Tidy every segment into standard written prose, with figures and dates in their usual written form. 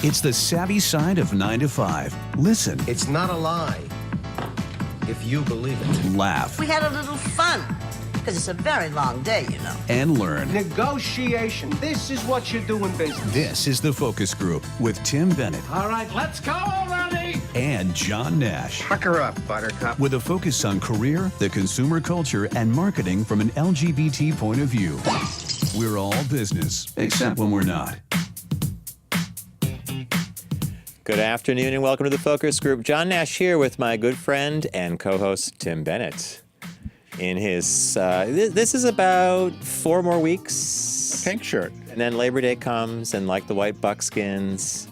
It's the savvy side of 9 to 5. Listen. It's not a lie if you believe it. Laugh. We had a little fun, because it's a very long day, you know. And learn. Negotiation. This is what you do in business. This is the Focus Group with Tim Bennett. All right, let's go already. And John Nash. Pucker up, Buttercup. With a focus on career, the consumer culture, and marketing from an LGBT point of view. We're all business, except when we're not. Good afternoon and welcome to the Focus Group. John Nash here with my good friend and co-host Tim Bennett. In his, this is about 4 more weeks. Pink shirt. And then Labor Day comes and like the white buckskins.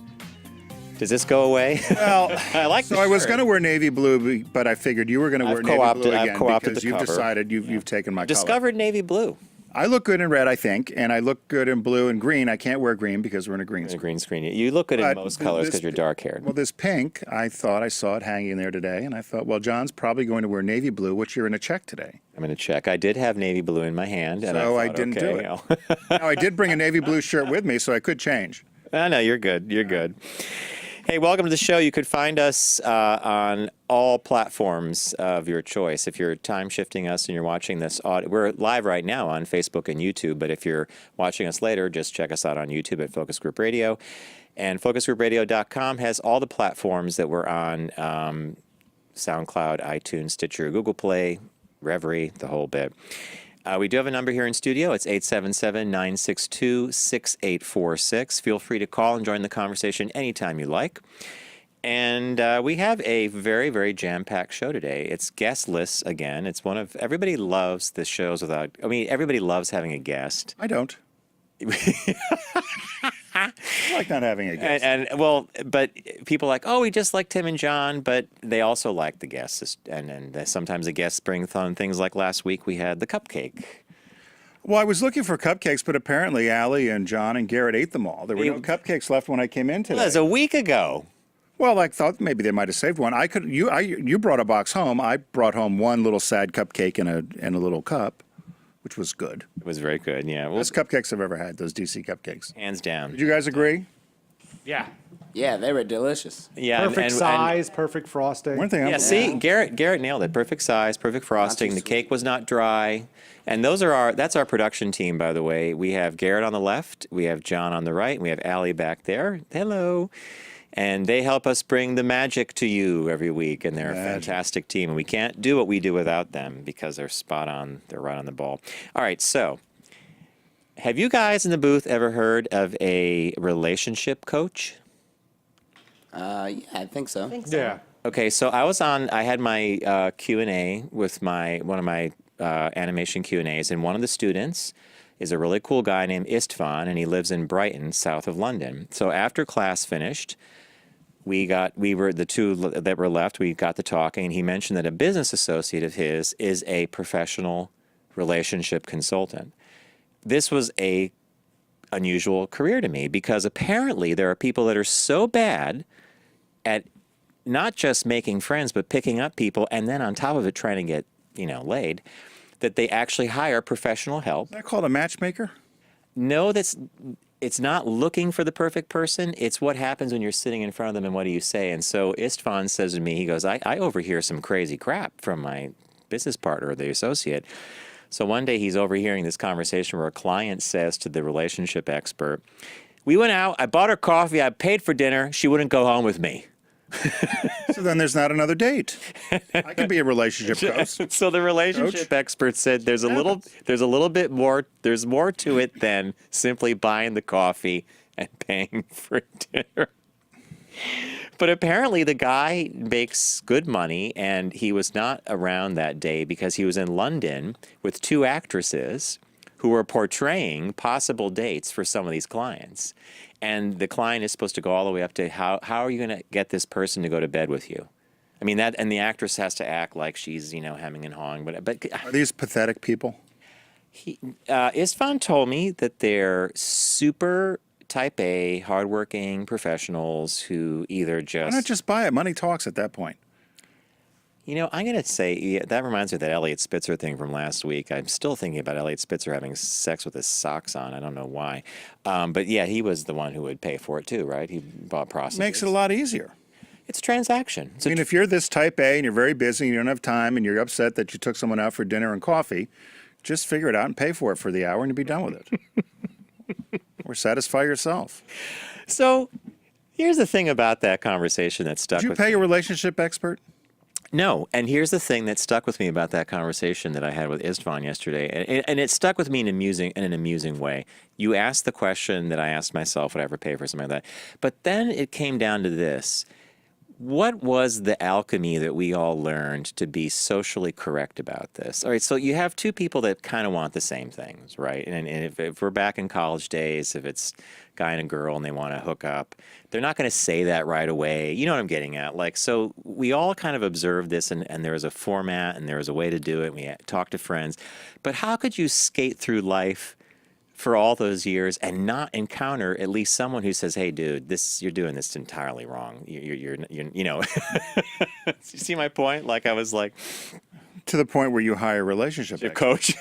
Does this go away? Well, I like so I was going to wear navy blue, but I figured you were going to wear navy blue again because you've decided you've taken my color. Discovered navy blue. I look good in red, I think, and I look good in blue and green. I can't wear green because we're in a green screen. A green screen. You look good in most colors because you're dark-haired. Well, this pink, I thought I saw it hanging there today, and I thought, well, John's probably going to wear navy blue, which you're in a check today. I'm in a check. I did have navy blue in my hand. And So I didn't do it. Now, I did bring a navy blue shirt with me, so I could change. No, you're good. You're good. Hey, welcome to the show. You could find us on all platforms of your choice. If you're time shifting us and you're watching this, we're live right now on Facebook and YouTube, but if you're watching us later, just check us out on YouTube at Focus Group Radio. And focusgroupradio.com has all the platforms that we're on, SoundCloud, iTunes, Stitcher, Google Play, Reverie, the whole bit. We do have a number here in studio. It's 877-962-6846. Feel free to call and join the conversation anytime you like. And we have a very, very jam-packed show today. It's guestless again. It's one of, everybody loves the shows without, everybody loves having a guest. I don't. I like not having a guest. But people are like, oh, we just like Tim and John, but they also like the guests. And sometimes the guests bring fun things like last week we had the cupcake. Well, I was looking for cupcakes, but apparently Allie and John and Garrett ate them all. There were no cupcakes left when I came in today. Well, that was a week ago. Well, I thought maybe they might have saved one. You brought a box home. I brought home one little sad cupcake in a little cup, which was good. It was very good, yeah. Best cupcakes I've ever had, those DC cupcakes. Hands down. Did you guys agree? Yeah. Yeah, they were delicious. Yeah, Perfect size, perfect frosting. One thing. See, Garrett nailed it. Perfect size, perfect frosting. The cake was not dry. And that's our production team, by the way. We have Garrett on the left, we have John on the right, and we have Allie back there. Hello. And they help us bring the magic to you every week, and they're a fantastic team. And we can't do what we do without them because they're spot on. They're right on the ball. All right, so have you guys in the booth ever heard of a relationship coach? Yeah, I think so. Yeah. Okay, so I had my Q&A with one of my animation Q&As, and one of the students is a really cool guy named Istvan, and he lives in Brighton, south of London. So after class finished, we were the two that were left, we got to talking, and he mentioned that a business associate of his is a professional relationship consultant. This was a unusual career to me because apparently there are people that are so bad at not just making friends, but picking up people, and then on top of it trying to get, laid, that they actually hire professional help. Is that called a matchmaker? No, it's not looking for the perfect person. It's what happens when you're sitting in front of them and what do you say. And so Istvan says to me, he goes, I overhear some crazy crap from my business partner or the associate. So one day he's overhearing this conversation where a client says to the relationship expert, we went out, I bought her coffee, I paid for dinner, she wouldn't go home with me. So then there's not another date. I could be a relationship coach. So the relationship expert said there's a little bit more, there's more to it than simply buying the coffee and paying for dinner. But apparently the guy makes good money, and he was not around that day because he was in London with 2 actresses who were portraying possible dates for some of these clients. And the client is supposed to go all the way up to how are you going to get this person to go to bed with you? I mean, and the actress has to act like she's, hemming and hawing. But Are these pathetic people? Istvan told me that they're super type A, hardworking professionals who either just... Why not just buy it? Money talks at that point. You know, I'm going to say, yeah, that reminds me of that Elliot Spitzer thing from last week. I'm still thinking about Elliot Spitzer having sex with his socks on. I don't know why. But yeah, he was the one who would pay for it too, right? He bought prostitutes. Makes it a lot easier. It's a transaction. I mean, if you're this type A and you're very busy and you don't have time and you're upset that you took someone out for dinner and coffee, just figure it out and pay for it for the hour and you'll be done with it. Or satisfy yourself. So here's the thing about that conversation that stuck Did you with pay me. a relationship expert? No, and here's the thing that stuck with me about that conversation that I had with Istvan yesterday, and it stuck with me in an amusing way. You asked the question that I asked myself, would I ever pay for something like that? But then it came down to this. What was the alchemy that we all learned to be socially correct about this? All right, so you have two people that kind of want the same things, right? And if we're back in college days, if it's guy and a girl and they want to hook up, they're not going to say that right away. You know what I'm getting at? Like, so we all kind of observed this, and there was a format and there was a way to do it. We talked to friends. But how could you skate through life for all those years and not encounter at least someone who says, "Hey, dude, you're doing this entirely wrong. You're you know." You see my point? Like I was like, To the point where you hire a relationship your expert. coach.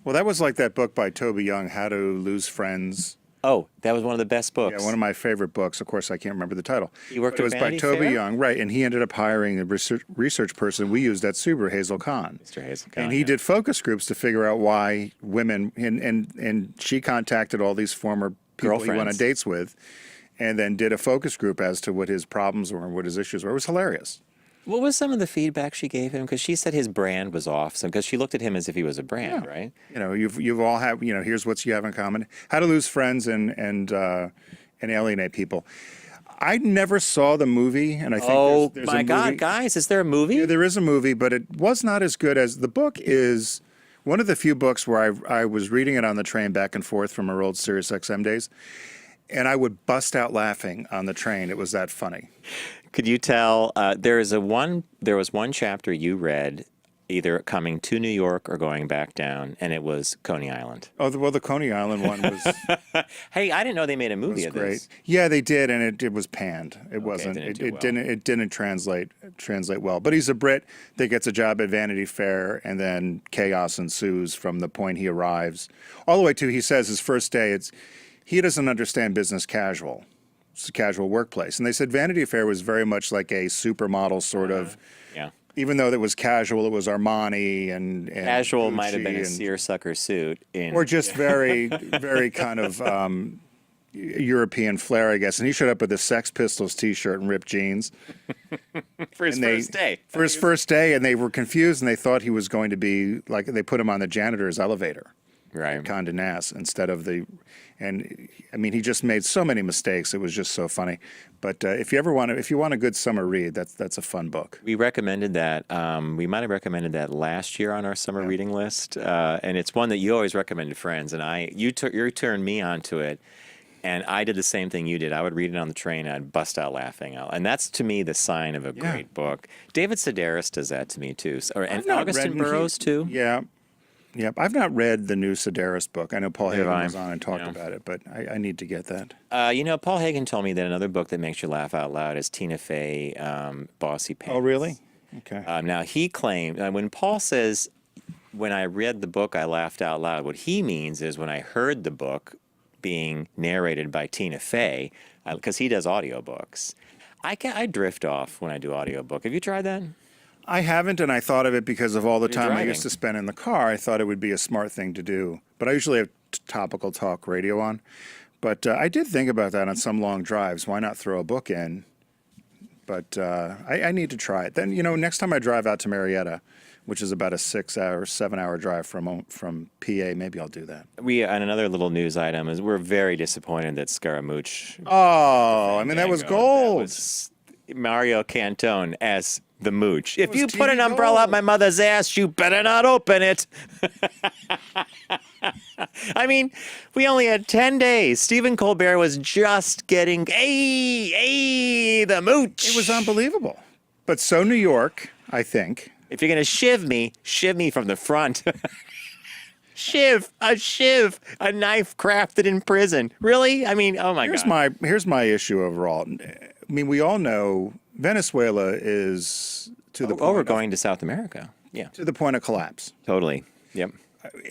Well, that was like that book by Toby Young, How to Lose Friends. Oh, that was one of the best books. Yeah, one of my favorite books. Of course, I can't remember the title. You worked But it was with by Vanity Toby Fair? Young, right? And he ended up hiring a research person we used at Subaru, Hazel Khan. Mr. Hazel Khan, And he yeah. did focus groups to figure out why women, and she contacted all these former people he went on Girlfriends. dates with, and then did a focus group as to what his problems were and what his issues were. It was hilarious. What was some of the feedback she gave him? Because she said his brand was off. So because she looked at him as if he was a brand, right? You know, you've all have, you know, here's what you have in common: how to lose friends and alienate people. I never saw the movie, and I think Oh there's my a God, movie. guys! Is there a movie? Yeah, there is a movie, but it was not as good as the book is. One of the few books where I was reading it on the train back and forth from our old Sirius XM days, and I would bust out laughing on the train. It was that funny. Could you tell? There was one chapter you read, either coming to New York or going back down, and it was Coney Island. Oh, the Coney Island one was Hey, I didn't know they made a movie of great. this. Yeah, they did, and it was panned. It wasn't. didn't do well. It didn't translate well. But he's a Brit that gets a job at Vanity Fair, and then chaos ensues from the point he arrives all the way to he says his first day. He doesn't understand business casual. It's a casual workplace, and they said Vanity Fair was very much like a supermodel sort of. Yeah. Even though it was casual, it was Armani and Casual might have been a Gucci seersucker suit. or just very, very kind of European flair, I guess. And he showed up with a Sex Pistols T-shirt and ripped jeans for his first day. For his first day, and they were confused, and they thought he was going to be like they put him on the janitor's elevator, Right. Condé Nast, instead of the. And I mean, he just made so many mistakes. It was just so funny. But if you want a good summer read, that's a fun book. We recommended that. We might have recommended that last year on our summer reading list, and it's one that you always recommend to friends. And you turned me onto it, and I did the same thing you did. I would read it on the train, and I'd bust out laughing. And that's to me the sign of a great book. David Sedaris does that to me too, and Augustin Burroughs too. Yeah. Yep, I've not read the new Sedaris book. I know Paul Neither Hagen have I. was on and talked Yeah. about it, but I need to get that. You know, Paul Hagen told me that another book that makes you laugh out loud is Tina Fey, Bossy Pants. Oh, really? Okay. Now, he claimed, when Paul says, when I read the book, I laughed out loud, what he means is when I heard the book being narrated by Tina Fey, because he does audiobooks. I drift off when I do audiobook. Have you tried that? I haven't, and I thought of it because of all the time I driving. used to spend in the car. I thought it would be a smart thing to do. But I usually have topical talk radio on. But I did think about that on some long drives. Why not throw a book in? But I need to try it. Then, next time I drive out to Marietta, which is about a 7-hour drive from PA, maybe I'll do that. And another little news item is we're very disappointed that Scaramouche. Oh, I mean, that was gold. That was Mario Cantone as the mooch. If was you put an TV umbrella gold. up my mother's ass, you better not open it. I mean, we only had 10 days. Stephen Colbert was just getting, hey, the mooch. It was unbelievable. But so New York, I think. If you're going to shiv me from the front. Shiv, a knife crafted in prison. Really? I mean, oh my God. Here's my issue overall. I mean, we all know Venezuela is to the we're point going to South America. Yeah, to the point of collapse. totally. Yep.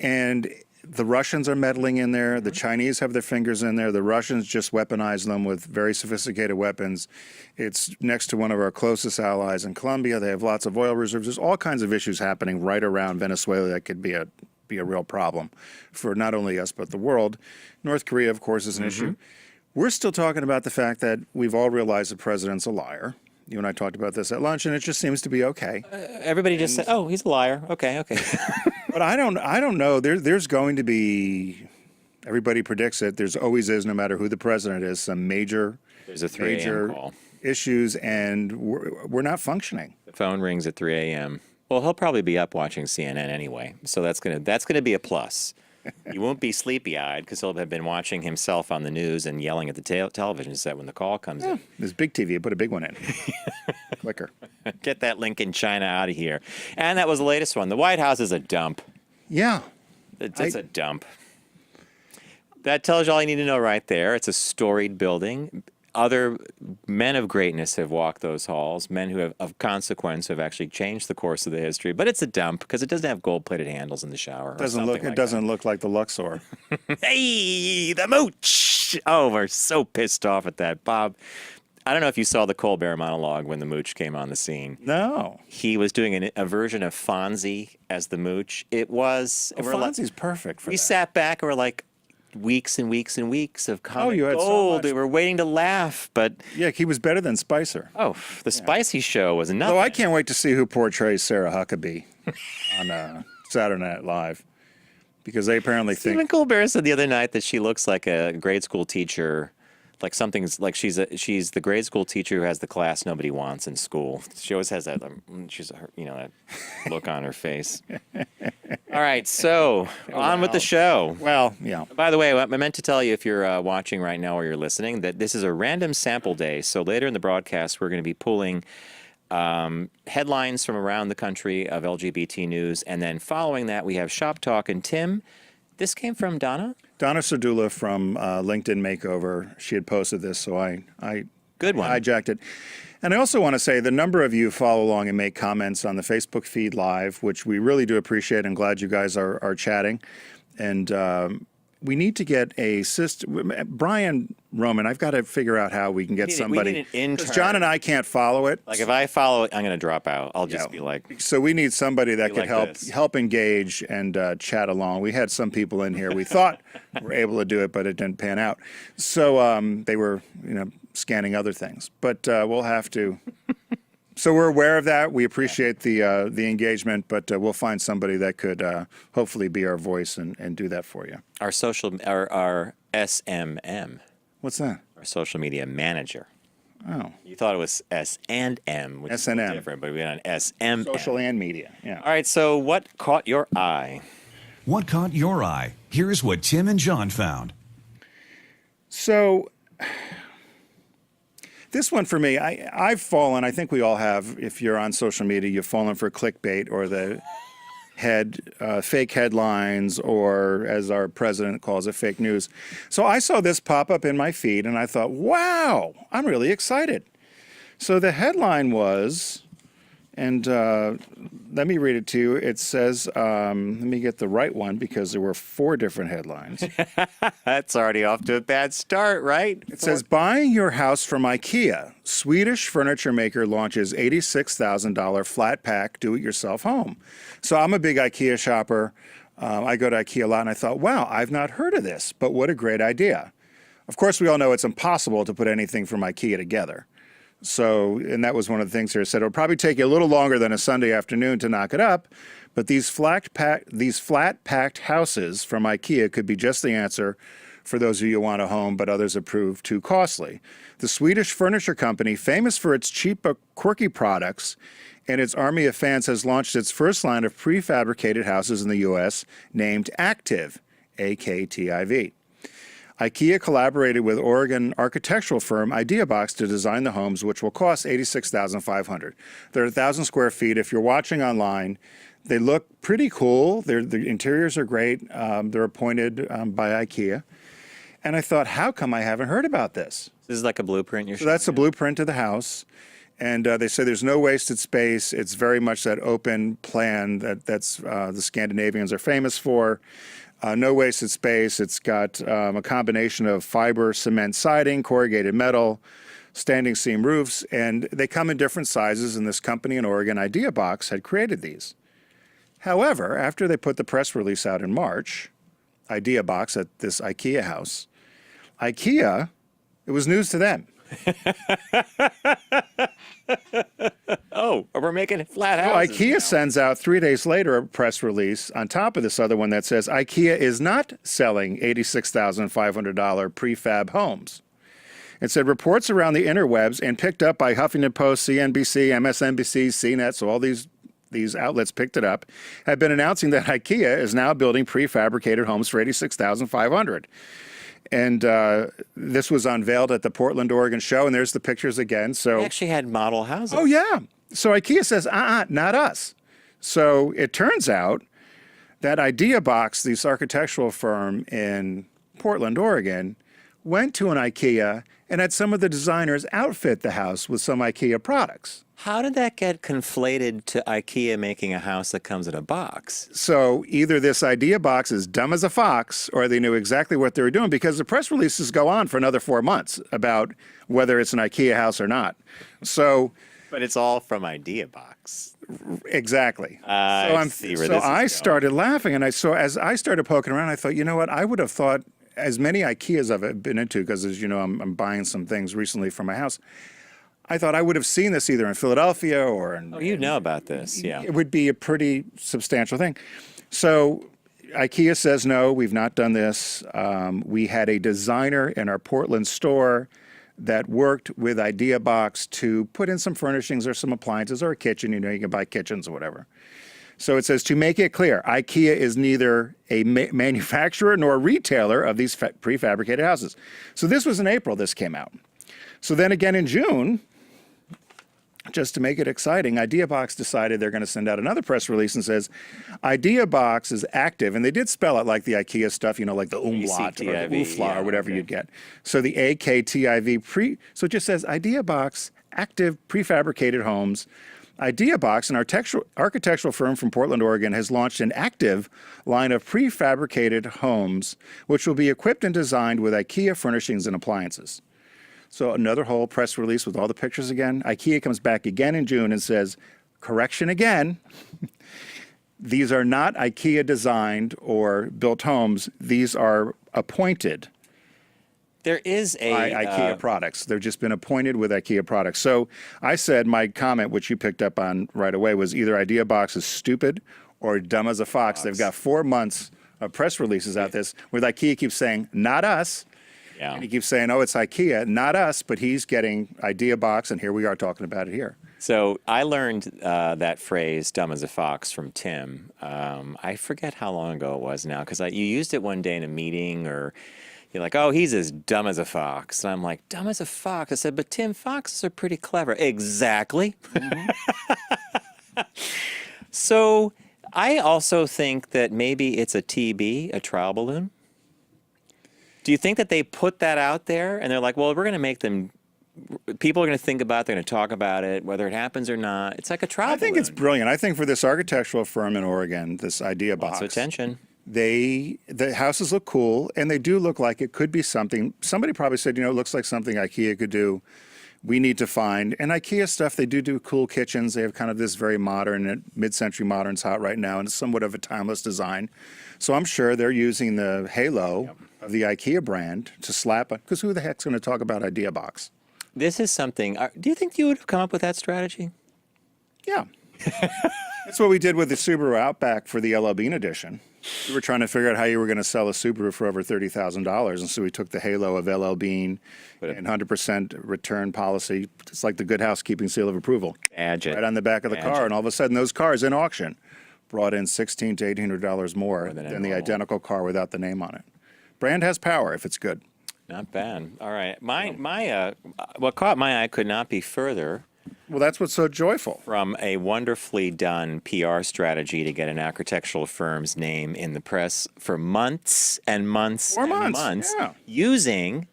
And the Russians are meddling in there. The Chinese have their fingers in there. The Russians just weaponize them with very sophisticated weapons. It's next to one of our closest allies in Colombia. They have lots of oil reserves. There's all kinds of issues happening right around Venezuela that could be a real problem for not only us but the world. North Korea, of course, is an issue. We're still talking about the fact that we've all realized the president's a liar. You and I talked about this at lunch, and it just seems to be okay. Everybody just said, "Oh, he's a liar." Okay. But I don't know. There's going to be. Everybody predicts it. There's always is, no matter who the president is, some major There's a 3 a.m. call. issues, and we're not functioning. The phone rings at 3 a.m. Well, he'll probably be up watching CNN anyway, so that's gonna be a plus. You won't be sleepy-eyed because he'll have been watching himself on the news and yelling at the television set when the call comes in. This big TV, put a big one in. Clicker. Get that Lincoln China out of here. And that was the latest one. The White House is a dump. Yeah. It's a dump. That tells you all you need to know right there. It's a storied building. Other men of greatness have walked those halls, men who have, of consequence, have actually changed the course of the history. But it's a dump because it doesn't have gold-plated handles in the shower. It doesn't look like the Luxor. Hey, the mooch! Oh, we're so pissed off at that, Bob. I don't know if you saw the Colbert monologue when the mooch came on the scene. No. He was doing a version of Fonzie as the mooch. It was. Fonzie's perfect for we that. sat back and we're like, weeks and weeks and weeks of comic you had so gold. much. We were waiting to laugh, but Yeah, he was better than Spicer. the Spicy Show was nothing. Though I can't wait to see who portrays Sarah Huckabee on Saturday Night Live, because they apparently Stephen think Colbert said the other night that she looks like a grade school teacher, like something's like she's the grade school teacher who has the class nobody wants in school. She always has that that look on her face. All right, so on with the show. well, yeah. By the way, I meant to tell you if you're watching right now or you're listening that this is a random sample day. So later in the broadcast, we're going to be pulling headlines from around the country of LGBT news, and then following that, we have Shop Talk. And Tim, this came from Donna. Donna Serdula from LinkedIn Makeover. She had posted this, so I Good one. hijacked it. And I also want to say the number of you follow along and make comments on the Facebook feed live, which we really do appreciate. I'm glad you guys are chatting. And we need to get a system. Brian Roman, I've got to figure out how we can get somebody. We need an intern. Because John and I can't follow it. Like if I follow it, I'm going to drop out. I'll just be like, So we need somebody that Be could like this. help engage and chat along. We had some people in here. We thought were able to do it, but it didn't pan out. So they were, scanning other things. But we'll have to. So we're aware of that. We appreciate the engagement, but we'll find somebody that could hopefully be our voice and do that for you. our SMM, What's that? our social media manager. Oh, You thought it was S&M, which is a little S&M. different, but we went on SMM. social and media. Yeah. All right, so what caught your eye? What caught your eye? Here's what Tim and John found. So this one for me, I've fallen, I think we all have, if you're on social media, you've fallen for clickbait or the fake headlines, or as our president calls it, fake news. So I saw this pop up in my feed and I thought, wow, I'm really excited. So the headline was, and let me read it to you. It says, let me get the right one because there were 4 different headlines. That's already off to a bad start, right? It says, buying your house from IKEA. Swedish furniture maker launches $86,000 flat pack do-it-yourself home. So I'm a big IKEA shopper. I go to IKEA a lot, and I thought, wow, I've not heard of this, but what a great idea. Of course, we all know it's impossible to put anything from IKEA together. So, and that was one of the things here. It said it'll probably take you a little longer than a Sunday afternoon to knock it up, but these flat-packed houses from IKEA could be just the answer for those of you who want a home, but others have proved too costly. The Swedish furniture company, famous for its cheap but quirky products and its army of fans, has launched its first line of prefabricated houses in the U.S. named Active, AKTIV. IKEA collaborated with Oregon architectural firm Ideabox to design the homes, which will cost $86,500. They're 1,000 square feet. If you're watching online, they look pretty cool. The interiors are great. They're appointed by IKEA. And I thought, how come I haven't heard about this? This is like a blueprint you're So that's the blueprint of the house. And they say there's no wasted space. It's very much that open plan that's the Scandinavians are famous for. No wasted space. It's got a combination of fiber, cement siding, corrugated metal, standing seam roofs, and they come in different sizes, and this company in Oregon, IdeaBox, had created these. However, after they put the press release out in March, IdeaBox at this IKEA house, IKEA, it was news to them. Oh, we're making flat So houses. IKEA now. sends out 3 days later a press release on top of this other one that says IKEA is not selling $86,500 prefab homes. It said reports around the interwebs and picked up by Huffington Post, CNBC, MSNBC, CNET, so all these outlets picked it up, have been announcing that IKEA is now building prefabricated homes for $86,500. And this was unveiled at the Portland, Oregon show, and there's the pictures again. So They actually had model houses. oh, yeah. So IKEA says, not us. So it turns out that IdeaBox, this architectural firm in Portland, Oregon, went to an IKEA and had some of the designers outfit the house with some IKEA products. How did that get conflated to IKEA making a house that comes in a box? So either this IdeaBox is dumb as a fox, or they knew exactly what they were doing, because the press releases go on for another 4 months about whether it's an IKEA house or not. So But it's all from IdeaBox. exactly. I see where so this is I going. started laughing, and as I started poking around, I thought, you know what? I would have thought, as many IKEAs I've been into, because as you know, I'm buying some things recently for my house. I thought I would have seen this either in Philadelphia or in. Oh, you know about this, yeah. It would be a pretty substantial thing. So IKEA says, no, we've not done this. We had a designer in our Portland store that worked with IdeaBox to put in some furnishings or some appliances or a kitchen. You know, you can buy kitchens or whatever. So it says, to make it clear, IKEA is neither a manufacturer nor a retailer of these prefabricated houses. So this was in April this came out. So then again in June, just to make it exciting, IdeaBox decided they're going to send out another press release and says, IdeaBox is active, and they did spell it like the IKEA stuff, you know, like the umlaut or the AKTIV, UFLA or whatever you'd get. So the AKTIV, so it just says IdeaBox, active prefabricated homes. IdeaBox, an architectural firm from Portland, Oregon, has launched an active line of prefabricated homes, which will be equipped and designed with IKEA furnishings and appliances. So another whole press release with all the pictures again. IKEA comes back again in June and says, correction again, these are not IKEA designed or built homes. These are appointed There is a by IKEA products. They've just been appointed with IKEA products. So I said my comment, which you picked up on right away, was either IdeaBox is stupid or dumb as a fox. They've got 4 months of press releases out this where IKEA keeps saying, not us. Yeah. And he keeps saying, oh, it's IKEA, not us, but he's getting IdeaBox, and here we are talking about it here. So I learned that phrase, dumb as a fox, from Tim. I forget how long ago it was now, because you used it one day in a meeting, or you're like, oh, he's as dumb as a fox. And I'm like, dumb as a fox? I said, but Tim, foxes are pretty clever. Exactly. So I also think that maybe it's a TB, a trial balloon. Do you think that they put that out there and they're like, well, we're going to make them, people are going to think about it, they're going to talk about it, whether it happens or not. It's like a trial I think balloon. it's brilliant. I think for this architectural firm in Oregon, this IdeaBox, Lots of attention. the houses look cool, and they do look like it could be something. Somebody probably said, you know, it looks like something IKEA could do. We need to find. And IKEA stuff, they do cool kitchens. They have kind of this very modern, mid-century modern's hot right now, and it's somewhat of a timeless design. So I'm sure they're using the halo of the IKEA brand to slap it, because who the heck's going to talk about IdeaBox? This is something, do you think you would have come up with that strategy? Yeah. That's what we did with the Subaru Outback for the LL Bean edition. We were trying to figure out how you were going to sell a Subaru for over $30,000, and so we took the halo of LL Bean and 100% return policy. It's like the Good Housekeeping seal of approval. Badge it. Right on the back of the Badge car, it. and all of a sudden those cars in auction brought in $1,600 to $1,800 more than a than the normal. identical car without the name on it. Brand has power if it's good. Not bad. All right. What caught my eye could not be further Well, that's what's so joyful. from a wonderfully done PR strategy to get an architectural firm's name in the press for months and months 4 and months, months yeah. using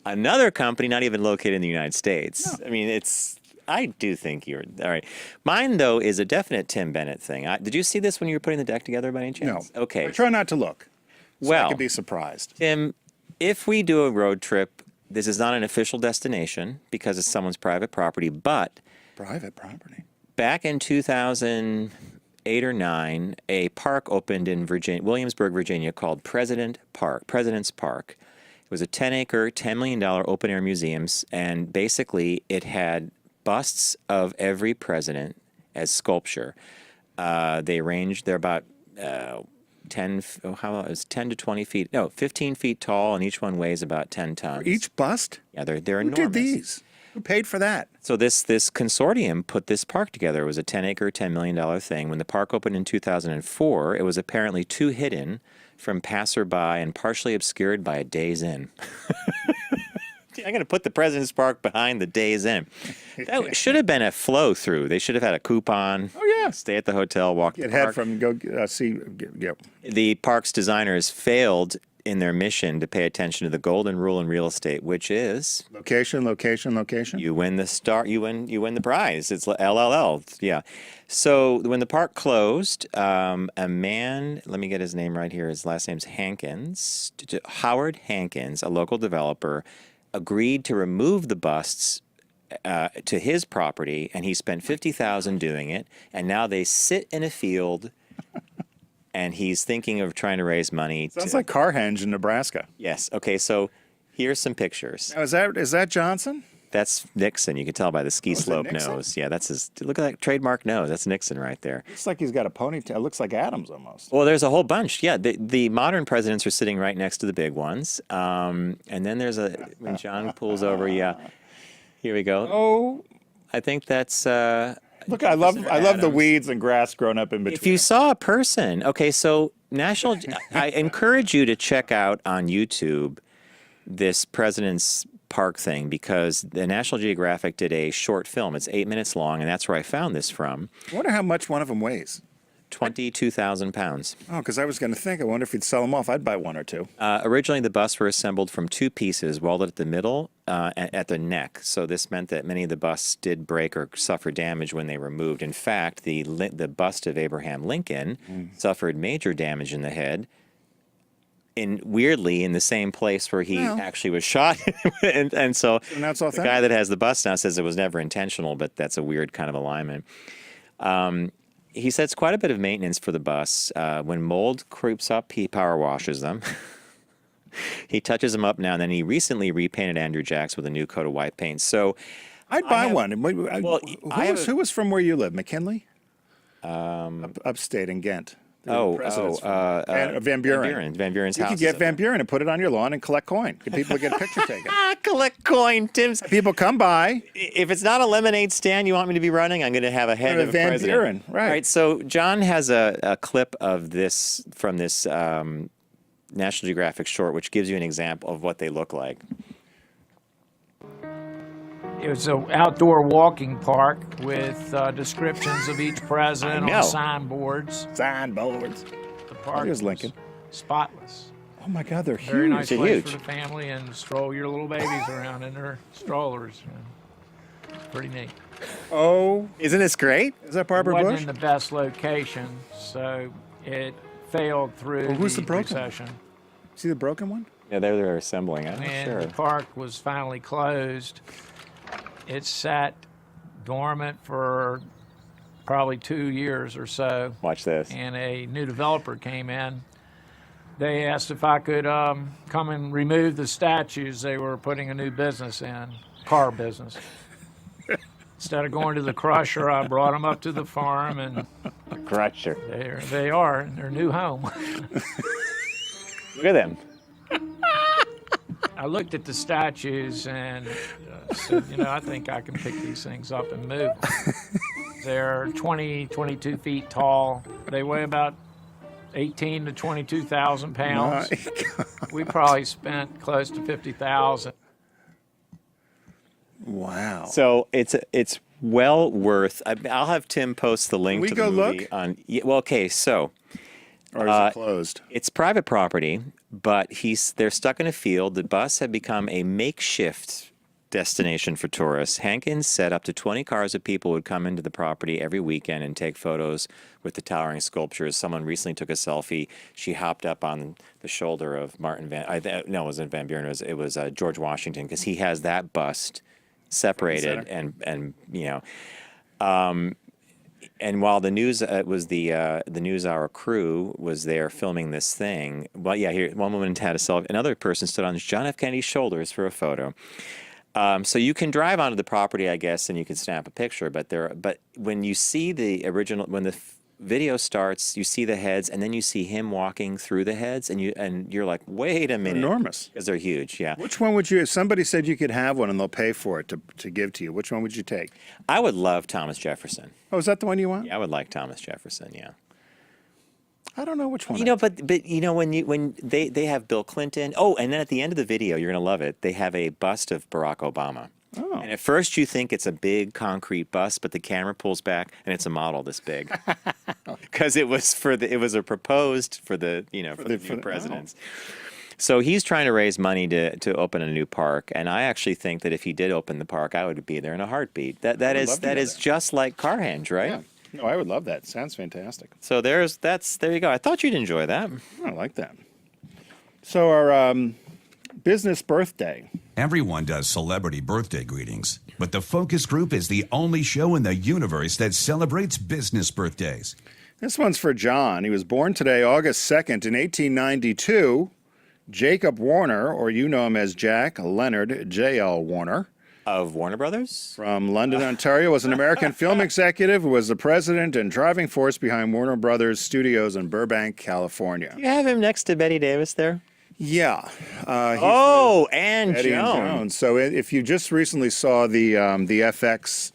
another company not even located in the United States. I mean, it's I do think you're all right. Mine though is a definite Tim Bennett thing. Did you see this when you were putting the deck together by any No. chance? Okay. I try not to look. So Well, I could be surprised. Tim, if we do a road trip, this is not an official destination because it's someone's private property, but Private property. back in 2008 or 9, a park opened in Williamsburg, Virginia called President's Park. It was a 10-acre, $10 million open-air museum, and basically it had busts of every president as sculpture. They're about 10 to 20 feet, no, 15 feet tall, and each one weighs about 10 tons. Each bust? Yeah, they're Who enormous. did these? Who paid for that? So this consortium put this park together. It was a 10-acre, $10 million thing. When the park opened in 2004, it was apparently too hidden from passerby and partially obscured by a Days Inn. I'm going to put the President's Park behind the Days Inn. That should have been a flow through. They should have had a coupon. Oh, yeah. Stay at the hotel, walk Get the park. head from, go see, yep. The park's designers failed in their mission to pay attention to the golden rule in real estate, which is Location, location, location. you win the prize. It's LLL. Yeah. So when the park closed, a man, let me get his name right here. His last name's Hankins. Howard Hankins, a local developer, agreed to remove the busts to his property, and he spent $50,000 doing it. And now they sit in a field. And he's thinking of trying to raise money. Sounds like Carhenge in Nebraska. Yes. Okay. So here's some pictures. Now, is that Johnson? That's Nixon. You can tell by the ski is it slope Nixon? nose. Yeah, that's his. Look at that trademark nose. That's Nixon right there. Looks like he's got a ponytail. It looks like Adams almost. Well, there's a whole bunch. Yeah, the modern presidents are sitting right next to the big ones. And then there's when John pulls over. Yeah, here we go. Oh, I think that's. look! I love the Adams. weeds and grass growing up in between. If you saw a person, okay, so I encourage you to check out on YouTube this President's Park thing because the National Geographic did a short film. It's 8 minutes long, and that's where I found this from. I wonder how much one of them weighs. 22,000 pounds. Oh, because I was going to think. I wonder if you'd sell them off. I'd buy one or two. Originally, the busts were assembled from two pieces, welded at the middle and at the neck. So this meant that many of the busts did break or suffer damage when they were moved. In fact, the bust of Abraham Lincoln suffered major damage in the head. Weirdly, in the same place where he actually was shot, and so that's the authentic. guy that has the bust now says it was never intentional, but that's a weird kind of alignment. He says quite a bit of maintenance for the busts. When mold creeps up, he power washes them. He touches them up now, and then he recently repainted Andrew Jacks with a new coat of white paint. So I'd buy one. Who was from where you live? McKinley? Upstate in Ghent. Van Buren. Van Buren's You house. could get Van Buren and put it on your lawn and collect coin. Get people to get a picture taken. Collect coin, Tim's. People come by. If it's not a lemonade stand you want me to be running, I'm going to have a head of a Van president. Buren, right. All right, so John has a clip of this from this National Geographic short, which gives you an example of what they look like. It was an outdoor walking park with descriptions of each president know. on signboards. Signboards. The park Here's was Lincoln. spotless. Oh my God, they're huge. Very nice They're place huge. for the family and stroll your little babies around in their strollers. Pretty neat. Oh, Isn't this great? is that It Barbara wasn't Bush? in the best location, so it failed through Well, who's the broken one? recession. See the broken one? Yeah, they're assembling. I'm not When sure. the park was finally closed, it sat dormant for probably 2 years or so, Watch this. and a new developer came in. They asked if I could come and remove the statues. They were putting a new business in, car business. Instead of going to the crusher, I brought them up to the farm, and Crusher. there they are in their new home. Look at them. I looked at the statues and said, I think I can pick these things up and move them. They're 20, 22 feet tall. They weigh about 18 to 22,000 pounds. We probably spent close to 50,000. Wow. So it's well worth. I'll have Tim post the link we to the go movie look? on. Yeah, well, okay, so Or is it closed? it's private property, but they're stuck in a field. The bus had become a makeshift destination for tourists. Hankins said up to 20 cars of people would come into the property every weekend and take photos with the towering sculptures. Someone recently took a selfie. She hopped up on the shoulder of Martin Van. No, it wasn't Van Buren. It was George Washington, because he has that bust separated and you know. And while the news was the NewsHour crew was there filming this thing, well, yeah, here one woman had a selfie. Another person stood on John F. Kennedy's shoulders for a photo. So you can drive onto the property, I guess, and you can snap a picture. But when you see the original, when the video starts, you see the heads, and then you see him walking through the heads, and you're like, wait a minute, Enormous, because they're huge. Yeah. Which one would you? If somebody said you could have one and they'll pay for it to give to you, which one would you take? I would love Thomas Jefferson. Oh, is that the one you want? Yeah, I would like Thomas Jefferson. Yeah. I don't know which one. You know, but you know, when they have Bill Clinton. Oh, and then at the end of the video, you're gonna love it. They have a bust of Barack Obama. Oh. And at first you think it's a big concrete bust, but the camera pulls back and it's a model this big, because it was a proposed for the new presidents. So he's trying to raise money to open a new park, and I actually think that if he did open the park, I would be there in a heartbeat. That is just like Carhenge, right? Yeah. No, I would love that. Sounds fantastic. So there you go. I thought you'd enjoy that. I like that. So our business birthday. Everyone does celebrity birthday greetings, but the Focus Group is the only show in the universe that celebrates business birthdays. This one's for John. He was born today, August 2nd, in 1892. Jacob Warner, or you know him as Jack Leonard J.L. Warner. Of Warner Brothers? From London, Ontario, was an American film executive who was the president and driving force behind Warner Brothers Studios in Burbank, California. You have him next to Betty Davis there? Yeah. And Eddie and Jones. So if you just recently saw the FX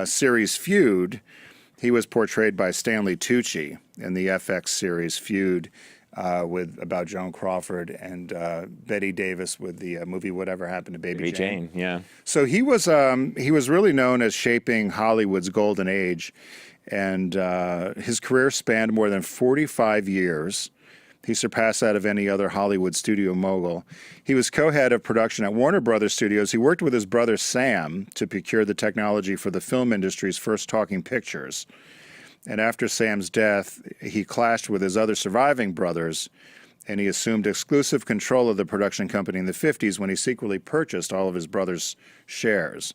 series Feud, he was portrayed by Stanley Tucci in the FX series Feud about Joan Crawford, and Betty Davis with the movie Whatever Happened to Baby Jane. Yeah. So he was really known as shaping Hollywood's golden age, and his career spanned more than 45 years. He surpassed that of any other Hollywood studio mogul. He was co-head of production at Warner Brothers Studios. He worked with his brother Sam to procure the technology for the film industry's first talking pictures. And after Sam's death, he clashed with his other surviving brothers, and he assumed exclusive control of the production company in the 50s when he secretly purchased all of his brother's shares.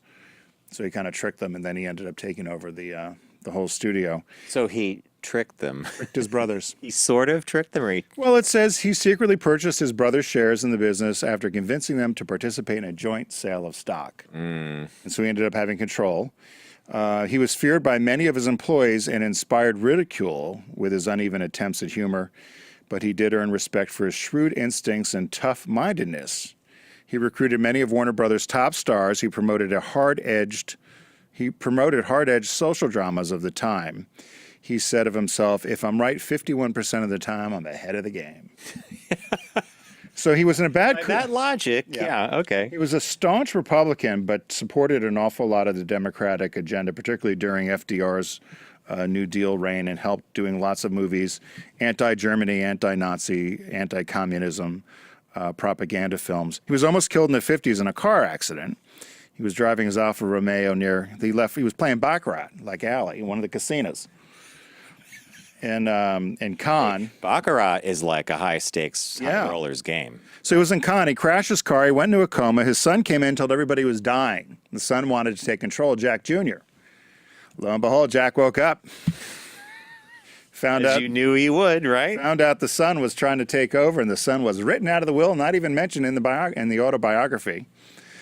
So he kind of tricked them, and then he ended up taking over the whole studio. So he tricked them. Tricked his brothers. He sort of tricked them. Well, it says he secretly purchased his brother's shares in the business after convincing them to participate in a joint sale of stock. And so he ended up having control. He was feared by many of his employees and inspired ridicule with his uneven attempts at humor, but he did earn respect for his shrewd instincts and tough-mindedness. He recruited many of Warner Brothers' top stars. He promoted hard-edged social dramas of the time. He said of himself, "If I'm right 51% of the time, I'm ahead of the game." So he was in a bad... By that logic, yeah, okay. He was a staunch Republican, but supported an awful lot of the Democratic agenda, particularly during FDR's New Deal reign, and helped doing lots of movies, anti-Germany, anti-Nazi, anti-communism, propaganda films. He was almost killed in the 50s in a car accident. He was driving his Alfa Romeo he was playing Baccarat, like Alley, in one of the casinos. And Cannes. Baccarat is like a high-stakes high rollers game. So he was in Cannes. He crashed his car. He went into a coma. His son came in and told everybody he was dying. The son wanted to take control, Jack Jr. Lo and behold, Jack woke up. Found out you knew he would, right? Found out the son was trying to take over, and the son was written out of the will, not even mentioned in the autobiography.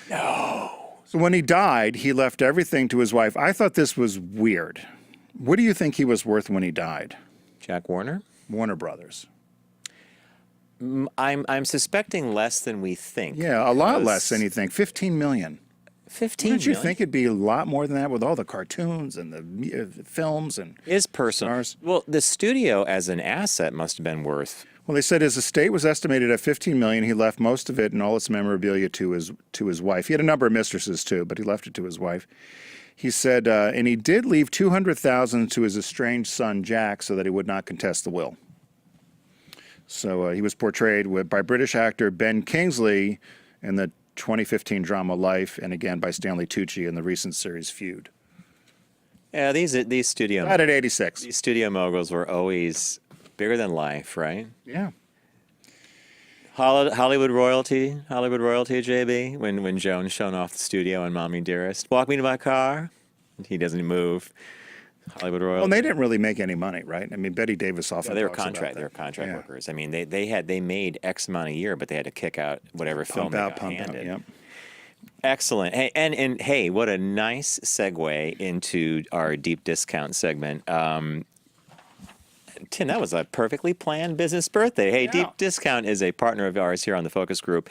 No. So when he died, he left everything to his wife. I thought this was weird. What do you think he was worth when he died? Jack Warner? Warner Brothers. I'm suspecting less than we think. Yeah, a lot less than you think. 15 million. 15 Wouldn't you million? think it'd be a lot more than that with all the cartoons and the films and Is personal. stars? Well, the studio as an asset must have been worth. Well, they said his estate was estimated at 15 million. He left most of it and all its memorabilia to his wife. He had a number of mistresses too, but he left it to his wife. He said, and he did leave $200,000 to his estranged son Jack so that he would not contest the will. So he was portrayed by British actor Ben Kingsley in the 2015 drama Life, and again by Stanley Tucci in the recent series Feud. Yeah, these studio That at 86. these studio moguls were always bigger than life, right? Yeah. Hollywood royalty, JB. When Joan's showing off the studio on Mommy Dearest, walk me to my car. He doesn't move. Hollywood royalty. Well, they didn't really make any money, right? I mean, Betty Davis often They were talks about contract. that. They were contract Yeah. workers. I mean, they made X amount a year, but they had to kick out whatever film they got handed. Yep. Excellent. Hey, and hey, what a nice segue into our deep discount segment. Tim, that was a perfectly planned business birthday. Hey, Yeah. Deep Discount is a partner of ours here on the Focus Group.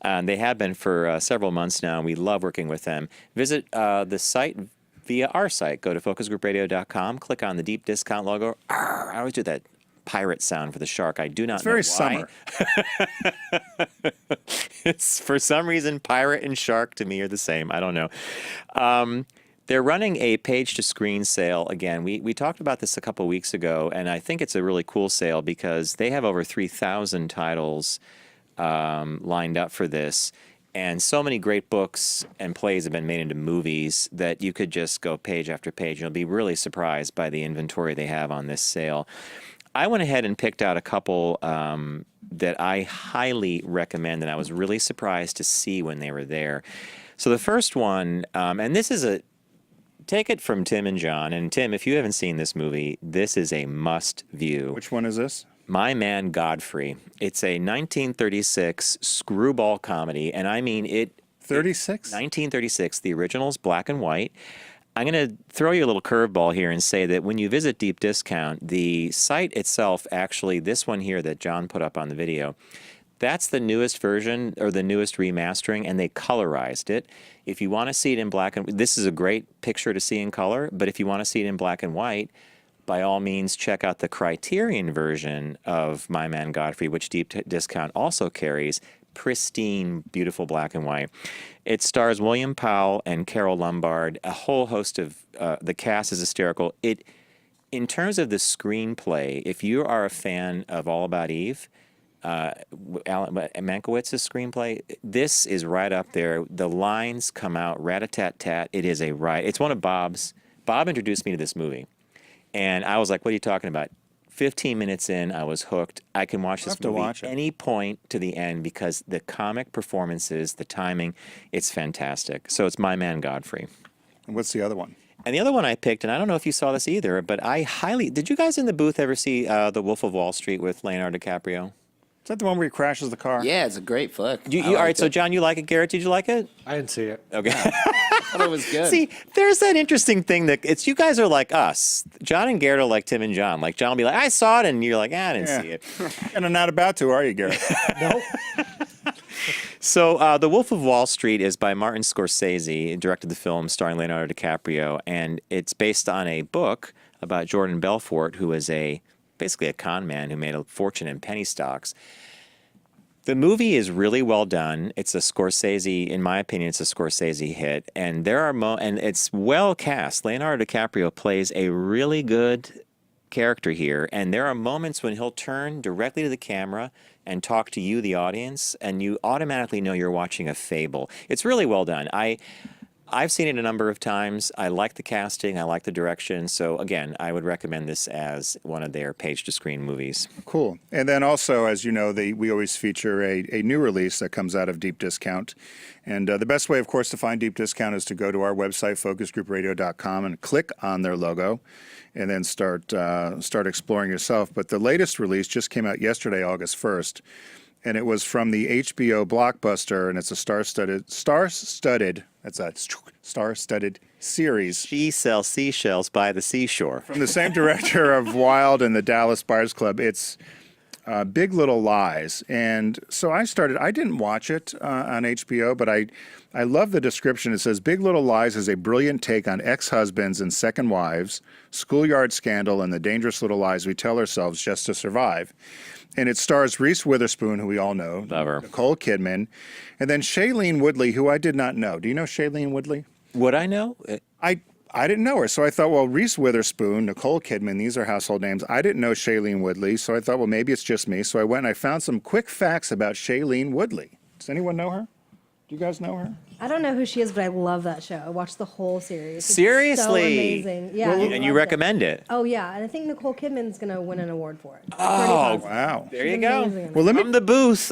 They have been for several months now. We love working with them. Visit the site via our site. Go to focusgroupradio.com. Click on the Deep Discount logo. Arr, I always do that pirate sound for the shark. I do not know why. It's very summer. It's for some reason pirate and shark to me are the same. I don't know. They're running a page-to-screen sale again. We talked about this a couple weeks ago, and I think it's a really cool sale because they have over 3,000 titles lined up for this. And so many great books and plays have been made into movies that you could just go page after page. You'll be really surprised by the inventory they have on this sale. I went ahead and picked out a couple that I highly recommend, and I was really surprised to see when they were there. So the first one, and this is take it from Tim and John. And Tim, if you haven't seen this movie, this is a must view. Which one is this? My Man Godfrey. It's a 1936 screwball comedy, and I mean it. 36? 1936. The original's black and white. I'm going to throw you a little curveball here and say that when you visit Deep Discount, the site itself, actually, this one here that John put up on the video, that's the newest version or the newest remastering, and they colorized it. If you want to see it in black and this is a great picture to see in color, but if you want to see it in black and white, by all means, check out the Criterion version of My Man Godfrey, which Deep Discount also carries. Pristine, beautiful black and white. It stars William Powell and Carol Lombard. A whole host of the cast is hysterical. In terms of the screenplay, if you are a fan of All About Eve, Alan Mankiewicz's screenplay, this is right up there. The lines come out rat-a-tat-tat. It is a ride. It's one of Bob's. Bob introduced me to this movie. And I was like, what are you talking about? 15 minutes in, I was hooked. I can watch this movie any point to the end because the comic performances, the timing, it's fantastic. So it's My Man Godfrey. And what's the other one? And the other one I picked, and I don't know if you saw this either, but did you guys in the booth ever see The Wolf of Wall Street with Leonardo DiCaprio? Is that the one where he crashes the car? Yeah, it's a great flick. All right, so John, you like it. Garrett, did you like it? I didn't see it. Okay. I thought it was good. See, there's that interesting thing that you guys are like us. John and Garrett are like Tim and John. Like John will be like, I saw it, and you're like, I didn't see it. And I'm not about to, are you, Garrett? No. So The Wolf of Wall Street is by Martin Scorsese. He directed the film starring Leonardo DiCaprio, and it's based on a book about Jordan Belfort, who is basically a con man who made a fortune in penny stocks. The movie is really well done. It's a Scorsese, in my opinion, it's a Scorsese hit. And there are and it's well cast. Leonardo DiCaprio plays a really good character here. And there are moments when he'll turn directly to the camera and talk to you, the audience, and you automatically know you're watching a fable. It's really well done. I've seen it a number of times. I like the casting. I like the direction. So, again, I would recommend this as one of their page-to-screen movies. Cool. And then also, as you know, we always feature a new release that comes out of Deep Discount. And the best way, of course, to find Deep Discount is to go to our website, focusgroupradio.com, and click on their logo and then start exploring yourself. But the latest release just came out yesterday, August 1st. And it was from the HBO blockbuster, and it's a star-studded series. She sells seashells by the seashore. From the same director of Wild and the Dallas Buyers Club. It's Big Little Lies. And so I didn't watch it on HBO, but I love the description. It says, Big Little Lies is a brilliant take on ex-husbands and second wives, schoolyard scandal, and the dangerous little lies we tell ourselves just to survive. And it stars Reese Witherspoon, who we all know, Love her. Nicole Kidman, and then Shailene Woodley, who I did not know. Do you know Shailene Woodley? Would I know? I didn't know her, so I thought, well, Reese Witherspoon, Nicole Kidman, these are household names. I didn't know Shailene Woodley, so I thought, well, maybe it's just me. So I went and I found some quick facts about Shailene Woodley. Does anyone know her? Do you guys know her? I don't know who she is, but I love that show. I watched the whole series. It's Seriously? so amazing. Yeah. I And you loved recommend it? Oh yeah, and I think Nicole Kidman's gonna win an award for it. Oh, Wow. there you She's go. amazing. Well, let me From the booth,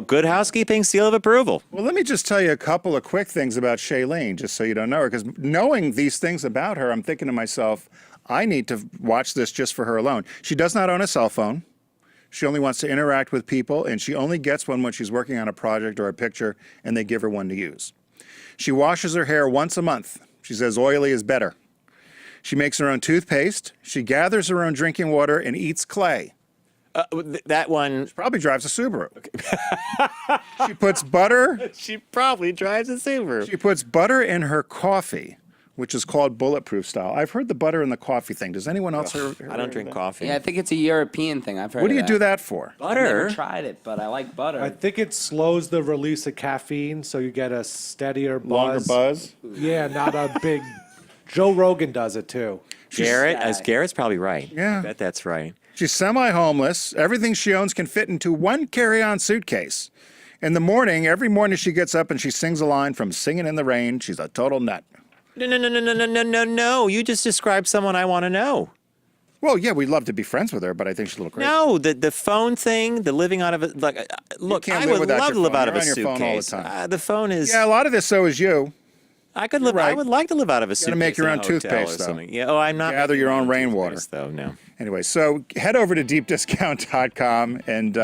good housekeeping seal of approval. Well, let me just tell you a couple of quick things about Shailene, just so you don't know her. Because knowing these things about her, I'm thinking to myself, I need to watch this just for her alone. She does not own a cell phone. She only wants to interact with people, and she only gets one when she's working on a project or a picture, and they give her one to use. She washes her hair once a month. She says oily is better. She makes her own toothpaste. She gathers her own drinking water and eats clay. That one. Probably drives a Subaru. She puts butter. She probably drives a Subaru. She puts butter in her coffee, which is called bulletproof style. I've heard the butter in the coffee thing. Does anyone else hear I don't drink coffee. Yeah, I think it's a European thing. I've heard. What do of you do that for? I've never tried it, but I like butter. I think it slows the release of caffeine, so you get a steadier buzz. Longer buzz? Yeah, not a big. Joe Rogan does it too. Garrett's probably right. Yeah. I bet that's right. She's semi-homeless. Everything she owns can fit into one carry-on suitcase. In the morning, every morning she gets up and she sings a line from Singing in the Rain. She's a total nut. No. You just described someone I want to know. Well, yeah, we'd love to be friends with her, but I think she's a little crazy. No, the phone thing, the living out of it. Like, look, can't I live would without love your to live phone. out of You're a on your phone all the suitcase. time. The phone is. Yeah, a lot of this so is you. I could live. right. I would like to live out of a suitcase. gotta make your in own a hotel toothpaste, or though. something. Yeah. Oh, I'm not. Gather making your my own own rainwater. toothpaste, though. No. Anyway, so head over to deepdiscount.com and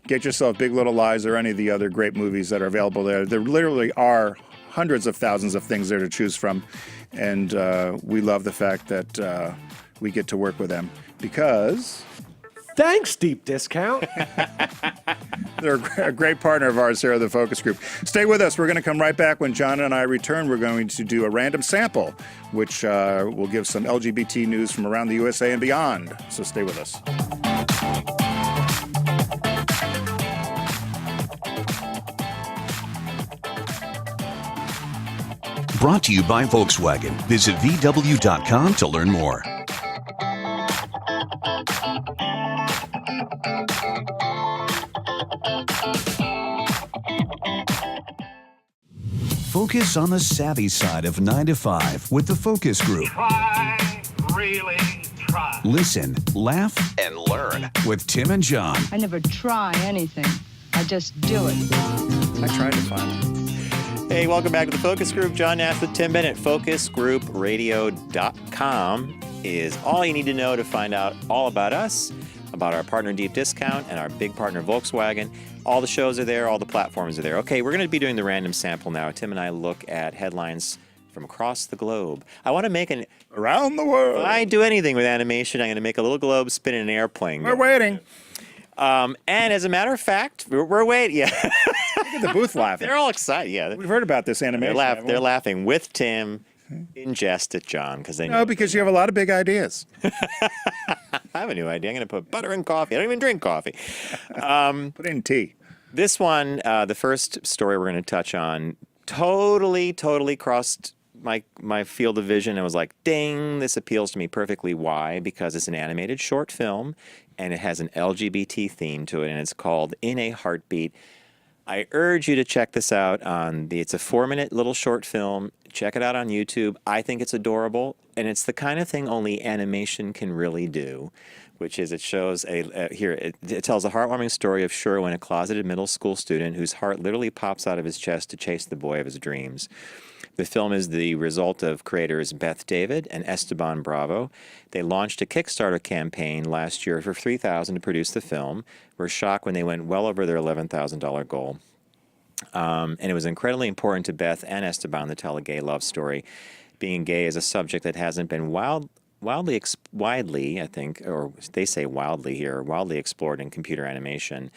get yourself Big Little Lies or any of the other great movies that are available there. There literally are hundreds of thousands of things there to choose from, and we love the fact that we get to work with them because Thanks, Deep Discount. they're a great partner of ours here at the Focus Group. Stay with us. We're going to come right back. When John and I return, we're going to do a random sample, which will give some LGBT news from around the USA and beyond. So stay with us. Brought to you by Volkswagen. Visit VW.com to learn more. Focus on the savvy side of 9 to 5 with the Focus Group. Try, really try. Listen, laugh, and learn with Tim and John. I never try anything. I just do it. I tried to find it. Hey, welcome back to the Focus Group. John Nash with Tim Bennett. FocusGroupRadio.com is all you need to know to find out all about us, about our partner Deep Discount, and our big partner Volkswagen. All the shows are there. All the platforms are there. Okay, we're going to be doing the random sample now. Tim and I look at headlines from across the globe. I want to make an... Around the world. If I do anything with animation, I'm going to make a little globe spin in an airplane. We're waiting. And as a matter of fact, we're waiting. Yeah. Look at the booth laughing. They're all excited. Yeah. We've heard about this animation. They're laughing with Tim in jest at John because they know. No, because you have a lot of big ideas. I have a new idea. I'm going to put butter in coffee. I don't even drink coffee. Put in tea. This one, the first story we're going to touch on, totally crossed my field of vision. I was like, ding, this appeals to me perfectly. Why? Because it's an animated short film, and it has an LGBT theme to it, and it's called In a Heartbeat. I urge you to check this out it's a 4-minute little short film. Check it out on YouTube. I think it's adorable, and it's the kind of thing only animation can really do, which is it shows it tells a heartwarming story of Sherwin, a closeted middle school student whose heart literally pops out of his chest to chase the boy of his dreams. The film is the result of creators Beth David and Esteban Bravo. They launched a Kickstarter campaign last year for $3,000 to produce the film. We're shocked when they went well over their $11,000 goal. And it was incredibly important to Beth and Esteban to tell a gay love story. Being gay is a subject that hasn't been widely, I think, or they say wildly here, wildly explored in computer animation.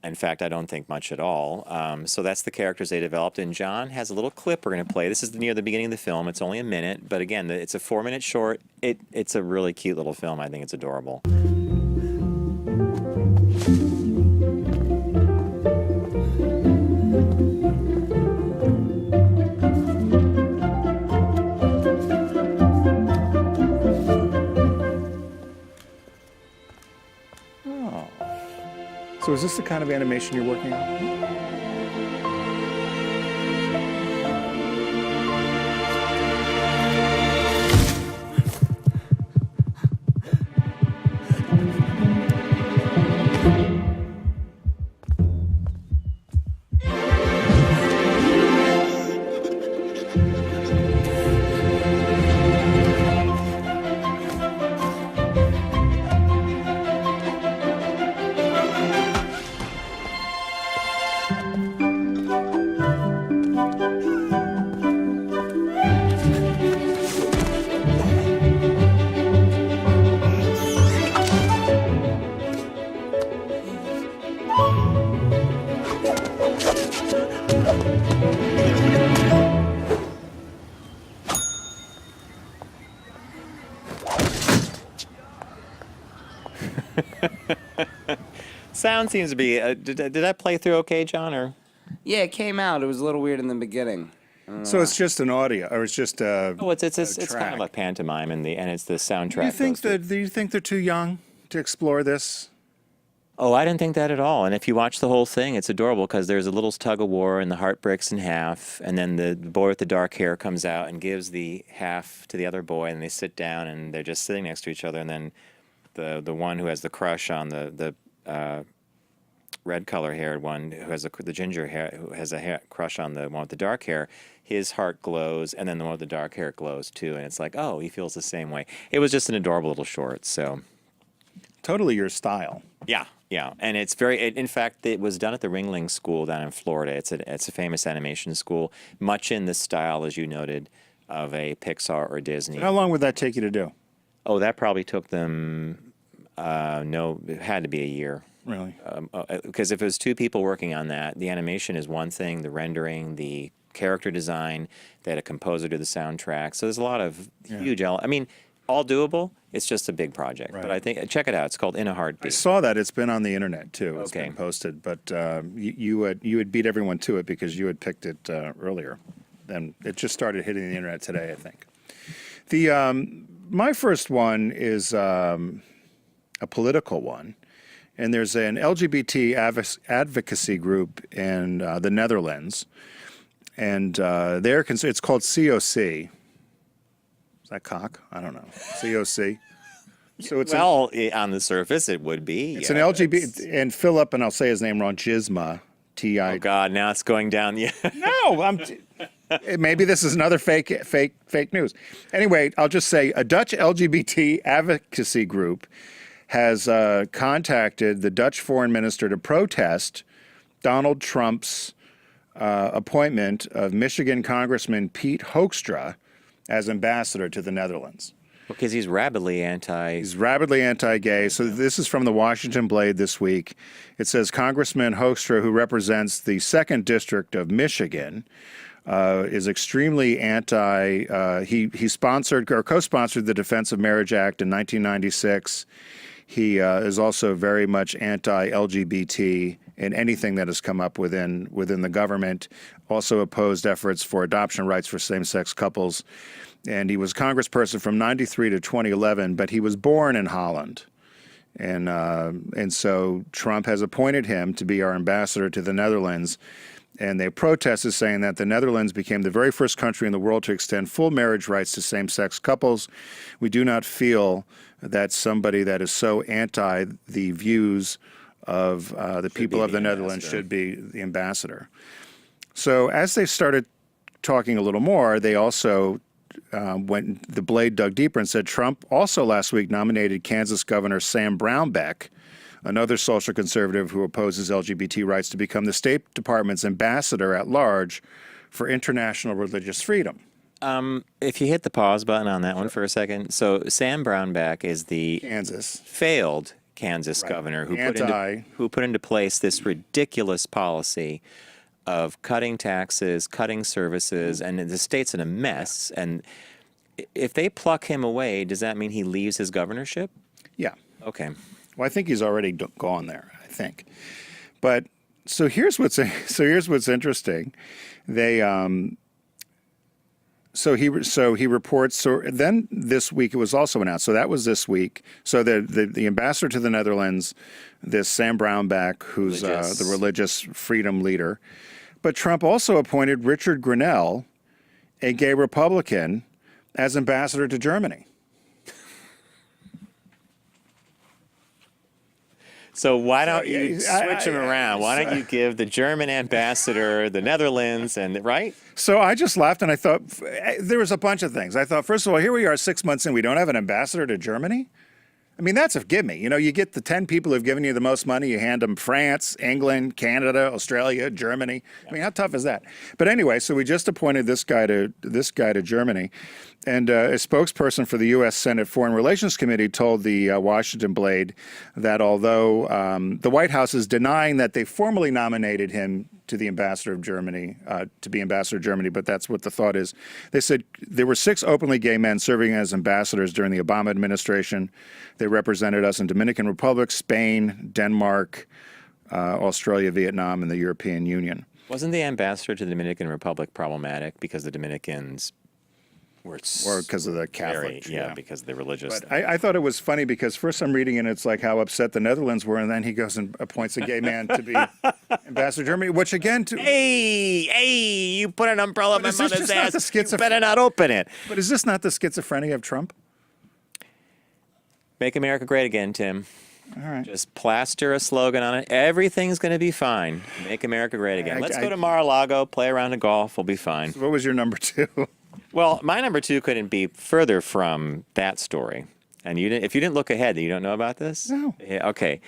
In fact, I don't think much at all. So that's the characters they developed. And John has a little clip we're going to play. This is near the beginning of the film. It's only a minute. But again, it's a 4-minute short. It's a really cute little film. I think it's adorable. So is this the kind of animation you're working on? Sound seems to be. Did that play through okay, John? Or Yeah, it came out. It was a little weird in the beginning. So it's just an audio, or it's just a. oh, it's kind track. of a pantomime, and it's the soundtrack. Do you think they're too young to explore this? Oh, I didn't think that at all. And if you watch the whole thing, it's adorable because there's a little tug of war and the heart breaks in half. And then the boy with the dark hair comes out and gives the half to the other boy. And they sit down and they're just sitting next to each other. And then the one who has the crush on the red color haired one who has the ginger hair, who has a crush on the one with the dark hair, his heart glows. And then the one with the dark hair glows too. And it's like, oh, he feels the same way. It was just an adorable little short. So Totally your style. yeah. Yeah, and it's in fact, it was done at the Ringling School down in Florida. It's a famous animation school, much in the style, as you noted, of a Pixar or Disney. How long would that take you to do? Oh, that probably took them, it had to be a year. Really? Because if it was two people working on that, the animation is one thing, the rendering, the character design, they had a composer do the soundtrack. So there's a lot of huge elements. I mean, all doable. It's just a big project. Right. But I think, check it out. It's called In a Heartbeat. I saw that. It's been on the internet, too. It's Okay. been posted. But you had beat everyone to it because you had picked it earlier. Then it just started hitting the internet today, I think. My first one is a political one. And there's an LGBT advocacy group in the Netherlands. And it's called COC. Is that cock? I don't know. COC. So it's on the surface, it would be. It's an LGBT, and Philip, and I'll say his name wrong, Gisma, T-I. Oh God! Now it's going down. Yeah. No, maybe this is another fake news. Anyway, I'll just say a Dutch LGBT advocacy group has contacted the Dutch foreign minister to protest Donald Trump's appointment of Michigan Congressman Pete Hoekstra as ambassador to the Netherlands. Because he's rabidly anti. He's rabidly anti-gay. So this is from the Washington Blade this week. It says Congressman Hoekstra, who represents the 2nd District of Michigan, is extremely anti. He sponsored or co-sponsored the Defense of Marriage Act in 1996. He is also very much anti-LGBT in anything that has come up within the government. Also opposed efforts for adoption rights for same-sex couples. And he was congressperson from 93 to 2011, but he was born in Holland. And so Trump has appointed him to be our ambassador to the Netherlands. And they protested, saying that the Netherlands became the very first country in the world to extend full marriage rights to same-sex couples. We do not feel that somebody that is so anti the views of the people of the Netherlands should be the ambassador. So as they started talking a little more, they also the Blade dug deeper and said Trump also last week nominated Kansas Governor Sam Brownback, another social conservative who opposes LGBT rights, to become the State Department's ambassador at large for international religious freedom. If you hit the pause button on that one for a second. So Sam Brownback is the failed Kansas governor who put into place this ridiculous policy of cutting taxes, cutting services, and the state's in a mess. And if they pluck him away, does that mean he leaves his governorship? Yeah. Okay. Well, I think he's already gone there, I think. But so here's what's interesting. They so he reports. So then this week it was also announced. So that was this week. So the ambassador to the Netherlands, this Sam Brownback, who's the religious freedom leader. But Trump also appointed Richard Grenell, a gay Republican, as ambassador to Germany. So why don't you switch them around? Why don't you give the German ambassador the Netherlands right? So I just laughed and I thought there was a bunch of things. I thought, first of all, here we are 6 months in, we don't have an ambassador to Germany? I mean, that's a gimme. You know, you get the 10 people who've given you the most money, you hand them France, England, Canada, Australia, Germany. I mean, how tough is that? But anyway, so we just appointed this guy to Germany. And a spokesperson for the U.S. Senate Foreign Relations Committee told the Washington Blade that although the White House is denying that they formally nominated him to the ambassador of Germany, to be ambassador of Germany, but that's what the thought is. They said there were 6 openly gay men serving as ambassadors during the Obama administration. They represented us in Dominican Republic, Spain, Denmark, Australia, Vietnam, and the European Union. Wasn't the ambassador to the Dominican Republic problematic because the Dominicans were Or because of the Catholic. because of the religious. But I thought it was funny because first I'm reading and it's like how upset the Netherlands were, and then he goes and appoints a gay man to be ambassador of Germany, which again, Hey, you put an umbrella on my But is this mother's just not ass. the You better not open it. but is this not the schizophrenia of Trump? Make America great again, Tim. All right. Just plaster a slogan on it. Everything's going to be fine. Make America great again. Let's go to Mar-a-Lago, play a round of golf. We'll be fine. So what was your number 2? Well, my number 2 couldn't be further from that story. And if you didn't look ahead, you don't know about this? No. Yeah, okay.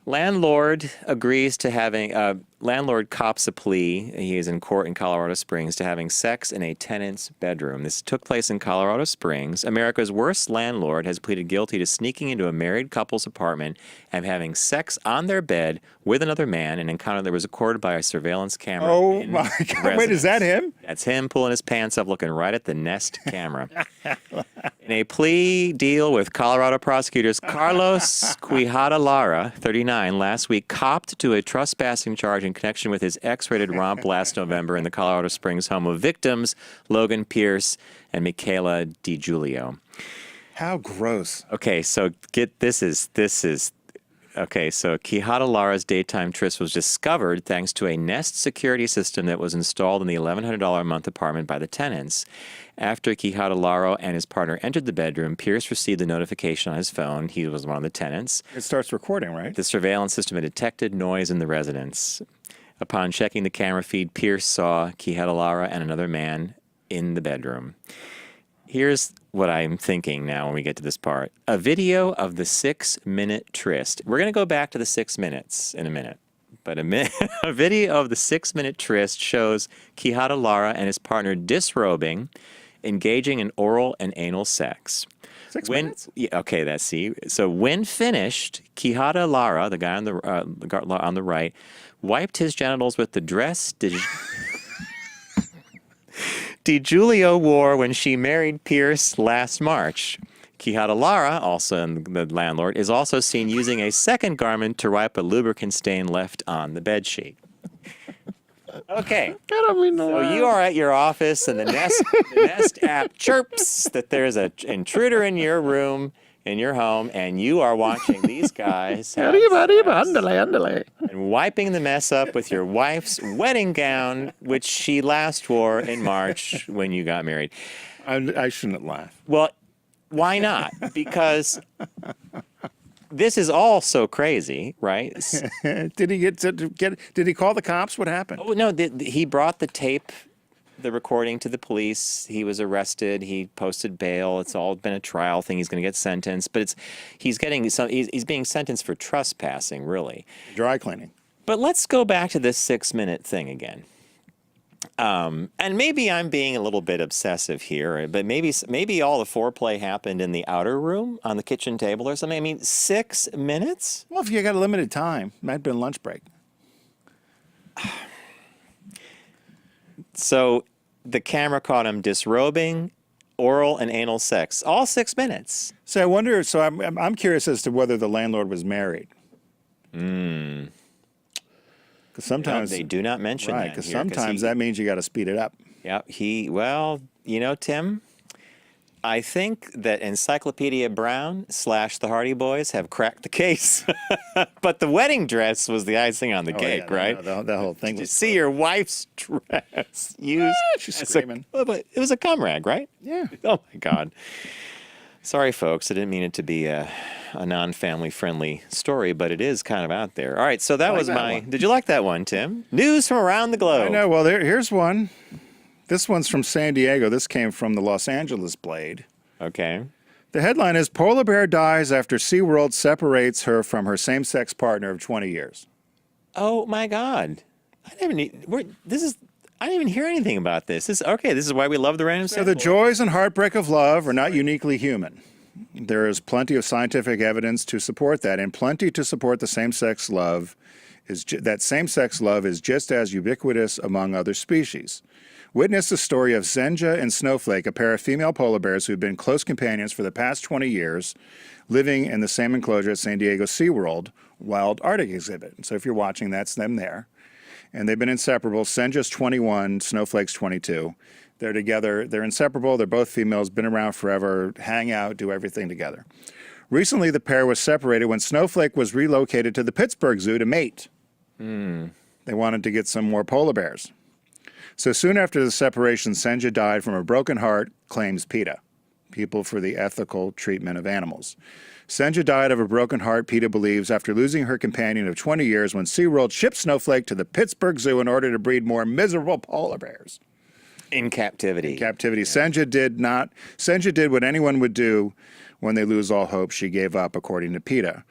Landlord agrees to having landlord cops a plea. He is in court in Colorado Springs to having sex in a tenant's bedroom. This took place in Colorado Springs. America's worst landlord has pleaded guilty to sneaking into a married couple's apartment and having sex on their bed with another man, an encounter that was recorded by a surveillance camera. Oh in my the God! Wait, is that residence. him? That's him pulling his pants up, looking right at the Nest camera. In a plea deal with Colorado prosecutors, Carlos Quijada Lara, 39, last week copped to a trespassing charge in connection with his X-rated romp last November in the Colorado Springs home of victims Logan Pierce and Michaela DiGiulio. How gross. Okay, so this is okay, so Quijada Lara's daytime tryst was discovered thanks to a Nest security system that was installed in the $1,100 a month apartment by the tenants. After Quijada Lara and his partner entered the bedroom, Pierce received a notification on his phone. He was one of the tenants. It starts recording, right? The surveillance system had detected noise in the residence. Upon checking the camera feed, Pierce saw Quijada Lara and another man in the bedroom. Here's what I'm thinking now when we get to this part. A video of the 6-minute tryst. We're going to go back to the 6 minutes in a minute. But a video of the 6-minute tryst shows Quijada Lara and his partner disrobing, engaging in oral and anal sex. 6 minutes? Yeah, okay, that's see. So when finished, Quijada Lara, the guy on the right, wiped his genitals with the dress DiGiulio wore when she married Pierce last March. Quijada Lara, also the landlord, is also seen using a second garment to wipe a lubricant stain left on the bedsheet. Okay, so you are at your office and the Nest app chirps that there's an intruder in your room, in your home, and you are watching these guys have sex and wiping the mess up with your wife's wedding gown, which she last wore in March when you got married. I shouldn't laugh. Well, why not? Because this is all so crazy, right? Did he Did he call the cops? What happened? Oh no, he brought the tape, the recording to the police. He was arrested. He posted bail. It's all been a trial thing. He's going to get sentenced, but he's being sentenced for trespassing, really. Dry cleaning. But let's go back to this 6-minute thing again. And maybe I'm being a little bit obsessive here, but maybe all the foreplay happened in the outer room on the kitchen table or something. I mean, 6 minutes? Well, if you got a limited time, might have been lunch break. So the camera caught him disrobing, oral and anal sex, all 6 minutes. So I wonder. So I'm curious as to whether the landlord was married. Because sometimes they do not mention right. that. Because sometimes that means you got to speed it up. Yeah. Tim, I think that Encyclopedia Brown / the Hardy Boys have cracked the case. But the wedding dress was the icing on the cake, right? No, the whole thing. Did you see your wife's dress used? She's screaming. But it was a cum rag, right? Yeah. Oh my God. Sorry, folks. I didn't mean it to be a non-family friendly story, but it is kind of out there. All right, so that was my. Did you like that one, Tim? News from around the globe. I know. Well, here's one. This one's from San Diego. This came from the Los Angeles Blade. Okay. The headline is Polar Bear dies after SeaWorld separates her from her same-sex partner of 20 years. Oh my God. I didn't even hear anything about this. This is why we love the random So the joys and heartbreak of love are not uniquely human. There is plenty of scientific evidence to support that, and plenty to support the same-sex love that same-sex love is just as ubiquitous among other species. Witness the story of Senja and Snowflake, a pair of female polar bears who've been close companions for the past 20 years, living in the same enclosure at San Diego SeaWorld Wild Arctic exhibit. So if you're watching, that's them there. And they've been inseparable. Senja's 21, Snowflake's 22. They're together. They're inseparable. They're both females, been around forever, hang out, do everything together. Recently, the pair was separated when Snowflake was relocated to the Pittsburgh Zoo to mate. They wanted to get some more polar bears. So soon after the separation, Senja died from a broken heart, claims PETA, People for the Ethical Treatment of Animals. Senja died of a broken heart, PETA believes, after losing her companion of 20 years when SeaWorld shipped Snowflake to the Pittsburgh Zoo in order to breed more miserable polar bears. In captivity. Captivity. Senja did what anyone would do when they lose all hope. She gave up, according to PETA.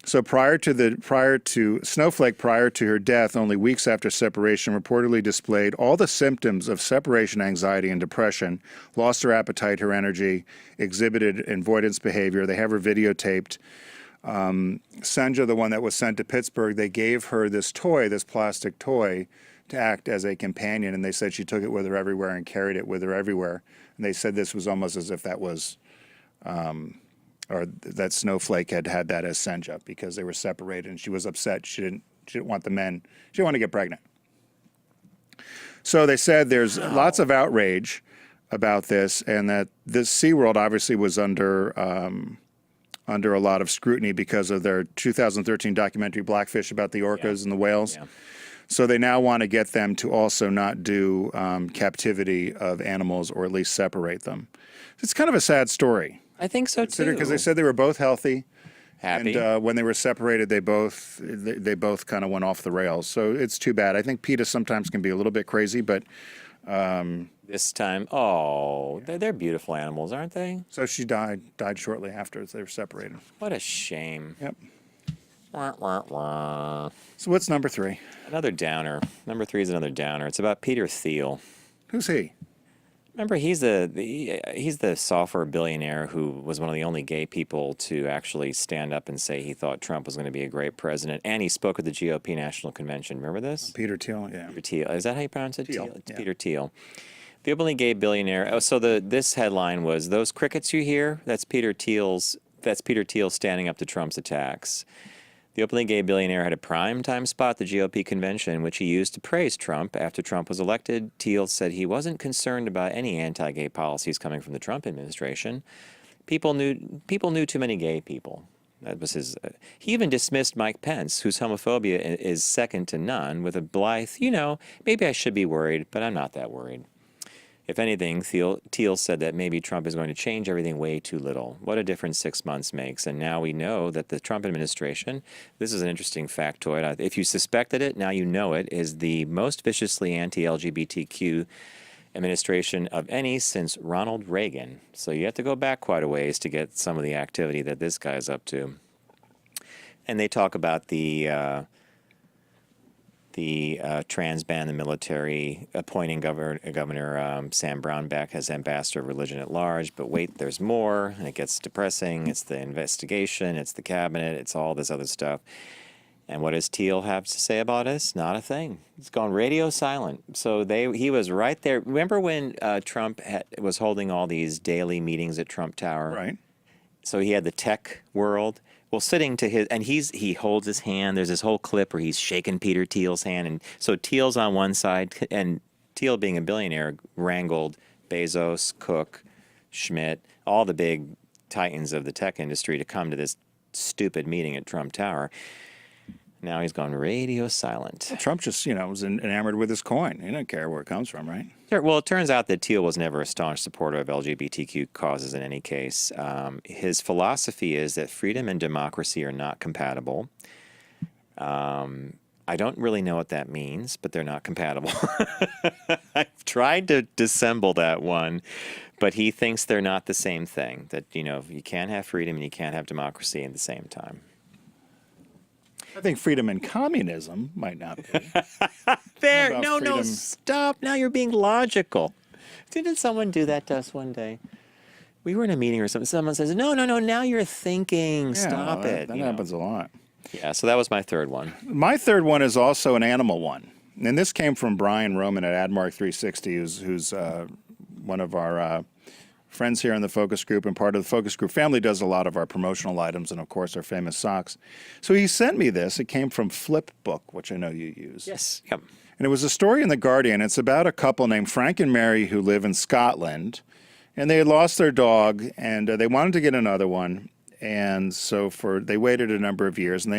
So prior to Snowflake, prior to her death, only weeks after separation, reportedly displayed all the symptoms of separation anxiety and depression, lost her appetite, her energy, exhibited avoidance behavior. They have her videotaped. Senja, the one that was sent to Pittsburgh, they gave her this toy, this plastic toy, to act as a companion, and they said she took it with her everywhere and carried it with her everywhere. And they said this was almost as if that was... or that Snowflake had that as Senja because they were separated and she was upset. She didn't want the men. She didn't want to get pregnant. So they said there's lots of outrage about this and that this SeaWorld obviously was under a lot of scrutiny because of their 2013 documentary Blackfish about the orcas and the whales. Yeah. So they now want to get them to also not do captivity of animals or at least separate them. It's kind of a sad story. I think so too. Because they said they were both healthy, happy, and when they were separated, they both kind of went off the rails. So it's too bad. I think PETA sometimes can be a little bit crazy, but this time, they're beautiful animals, aren't they? So she died shortly after they were separated. What a shame. Yep. Wah, wah, wah. So what's number 3? Another downer. Number 3 is another downer. It's about Peter Thiel. Who's he? Remember, he's the software billionaire who was one of the only gay people to actually stand up and say he thought Trump was going to be a great president, and he spoke at the GOP National Convention. Remember this? Peter Thiel, yeah. Peter Thiel. Is that how you pronounce it? Thiel. It's Yeah. Peter Thiel. The openly gay billionaire. Oh, so this headline was, "Those crickets you hear? That's Peter Thiel standing up to Trump's attacks." The openly gay billionaire had a prime-time spot at the GOP convention, which he used to praise Trump. After Trump was elected, Thiel said he wasn't concerned about any anti-gay policies coming from the Trump administration. People knew too many gay people. That was his. He even dismissed Mike Pence, whose homophobia is second to none, with a blithe, maybe I should be worried, but I'm not that worried. If anything, Thiel said that maybe Trump is going to change everything way too little. What a difference 6 months makes. And now we know that the Trump administration, this is an interesting factoid. If you suspected it, now you know it, is the most viciously anti-LGBTQ administration of any since Ronald Reagan. So you have to go back quite a ways to get some of the activity that this guy's up to. And they talk about the trans ban, the military, appointing Governor Sam Brownback as ambassador of religion at large. But wait, there's more, and it gets depressing. It's the investigation, it's the cabinet, it's all this other stuff. And what does Thiel have to say about us? Not a thing. It's gone radio silent. So he was right there. Remember when Trump was holding all these daily meetings at Trump Tower? Right. So he had the tech world. Well, sitting to his, and he holds his hand. There's this whole clip where he's shaking Peter Thiel's hand, and so Thiel's on one side, and Thiel, being a billionaire, wrangled Bezos, Cook, Schmidt, all the big titans of the tech industry to come to this stupid meeting at Trump Tower. Now he's gone radio silent. Well, Trump just, was enamored with his coin. He didn't care where it comes from, right? Sure. Well, it turns out that Thiel was never a staunch supporter of LGBTQ causes in any case. His philosophy is that freedom and democracy are not compatible. I don't really know what that means, but they're not compatible. I've tried to dissemble that one, but he thinks they're not the same thing, that, you can't have freedom and you can't have democracy at the same time. I think freedom and communism might not be. No, stop. Now you're being logical. Didn't someone do that to us one day? We were in a meeting or something. Someone says, no, now you're thinking. Stop it. That happens a lot. Yeah, so that was my third one. My third one is also an animal one. And this came from Brian Roman at AdMark 360, who's one of our friends here in the focus group and part of the focus group family, does a lot of our promotional items and, of course, our famous socks. So he sent me this. It came from Flipbook, which I know you use. Yes. Yep. And it was a story in The Guardian. It's about a couple named Frank and Mary who live in Scotland. And they had lost their dog, and they wanted to get another one. And so they waited a number of years, and they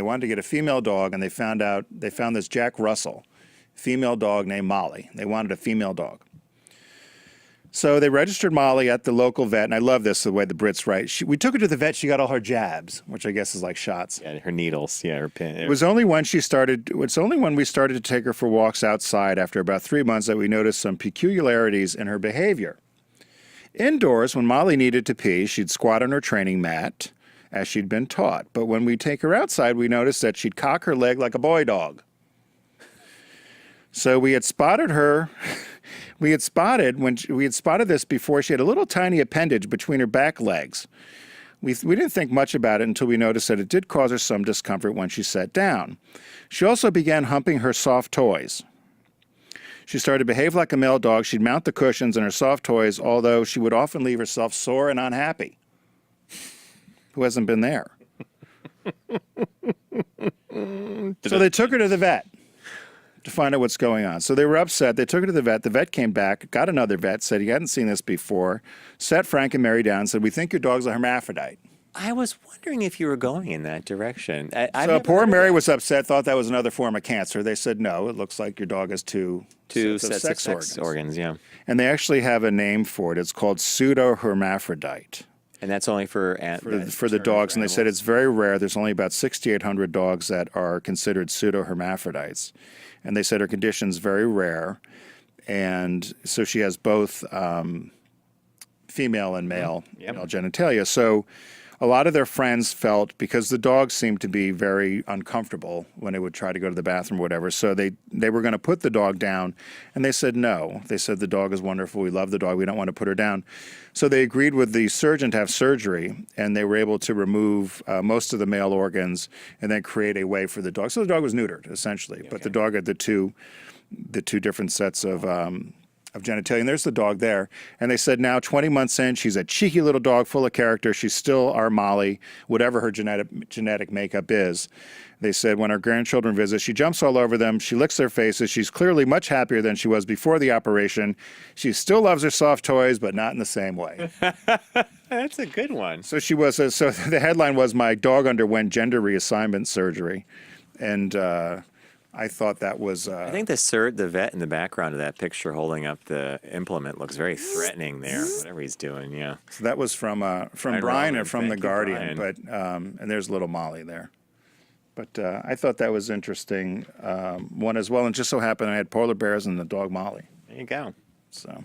wanted to get a female dog, and they found this Jack Russell, female dog named Molly. They wanted a female dog. So they registered Molly at the local vet, and I love this, the way the Brits write. We took her to the vet, she got all her jabs, which I guess is like shots. Yeah, her needles, yeah, her pin. It's only when we started to take her for walks outside after about 3 months that we noticed some peculiarities in her behavior. Indoors, when Molly needed to pee, she'd squat on her training mat, as she'd been taught. But when we take her outside, we noticed that she'd cock her leg like a boy dog. So we had spotted her. We had spotted this before. She had a little tiny appendage between her back legs. We didn't think much about it until we noticed that it did cause her some discomfort when she sat down. She also began humping her soft toys. She started to behave like a male dog. She'd mount the cushions and her soft toys, although she would often leave herself sore and unhappy. Who hasn't been there? So they took her to the vet to find out what's going on. So they were upset. They took her to the vet. The vet came back, got another vet, said he hadn't seen this before, sat Frank and Mary down and said, "We think your dog's a hermaphrodite." I was wondering if you were going in that direction. So poor Mary was upset, thought that was another form of cancer. They said, "No, it looks like your dog has two sets of sex organs. Yeah. And they actually have a name for it. It's called pseudohermaphrodite. And that's only for the dogs. And they said it's very rare. There's only about 6,800 dogs that are considered pseudohermaphrodites. And they said her condition's very rare. And so she has both female and male genitalia. So a lot of their friends felt, because the dogs seemed to be very uncomfortable when they would try to go to the bathroom or whatever, so they were going to put the dog down, and they said no. They said the dog is wonderful, we love the dog, we don't want to put her down. So they agreed with the surgeon to have surgery, and they were able to remove most of the male organs and then create a way for the dog. So the dog was neutered, essentially, but the dog had the two different sets of genitalia, and there's the dog there. And they said now, 20 months in, she's a cheeky little dog full of character. She's still our Molly, whatever her genetic makeup is. They said when our grandchildren visit, she jumps all over them. She licks their faces. She's clearly much happier than she was before the operation. She still loves her soft toys, but not in the same way. That's a good one. So so the headline was, "My dog underwent gender reassignment surgery." And I thought that was... I think the vet in the background of that picture holding up the implement looks very threatening there, whatever he's doing, yeah. So that was from Brian and from The Guardian, but and there's little Molly there. But I thought that was interesting one as well, and just so happened I had polar bears and the dog Molly. There you go. So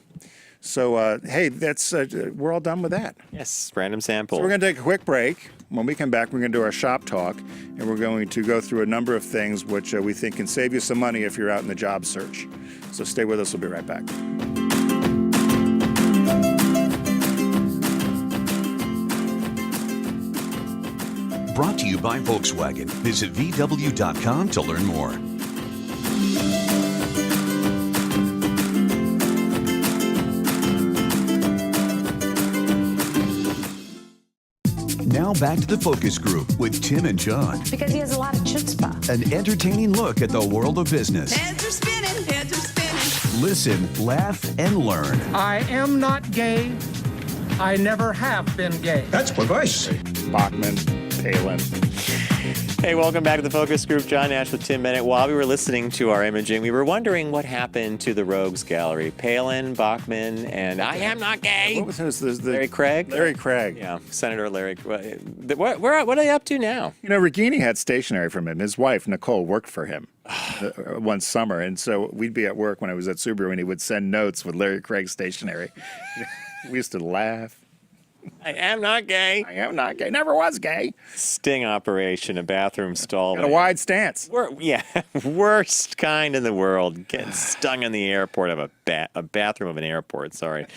hey, that's we're all done with that. Yes, random sample. So we're going to take a quick break. When we come back, we're going to do our shop talk, and we're going to go through a number of things which we think can save you some money if you're out in the job search. So stay with us. We'll be right back. Brought to you by Volkswagen. Visit VW.com to learn more. Now back to the focus group with Tim and John. Because he has a lot of chutzpah. An entertaining look at the world of business. Heads are spinning, heads are spinning. Listen, laugh, and learn. I am not gay. I never have been gay. That's what I say. Bachman, Palin. Hey, welcome back to the focus group. John Nash with Tim Bennett. While we were listening to our imaging, we were wondering what happened to the Rogues Gallery. Palin, Bachman, and I am not gay. What was his? Larry Craig? Larry Craig. Yeah, Senator Larry. What are they up to now? You know, Regini had stationery from him. His wife, Nicole, worked for him one summer. And so we'd be at work when I was at Subaru, and he would send notes with Larry Craig stationery. We used to laugh. I am not gay. I am not gay. Never was gay. Sting operation, a bathroom stall. Got a wide stance. Worst kind in the world. Getting stung in the airport of a bathroom of an airport. Sorry.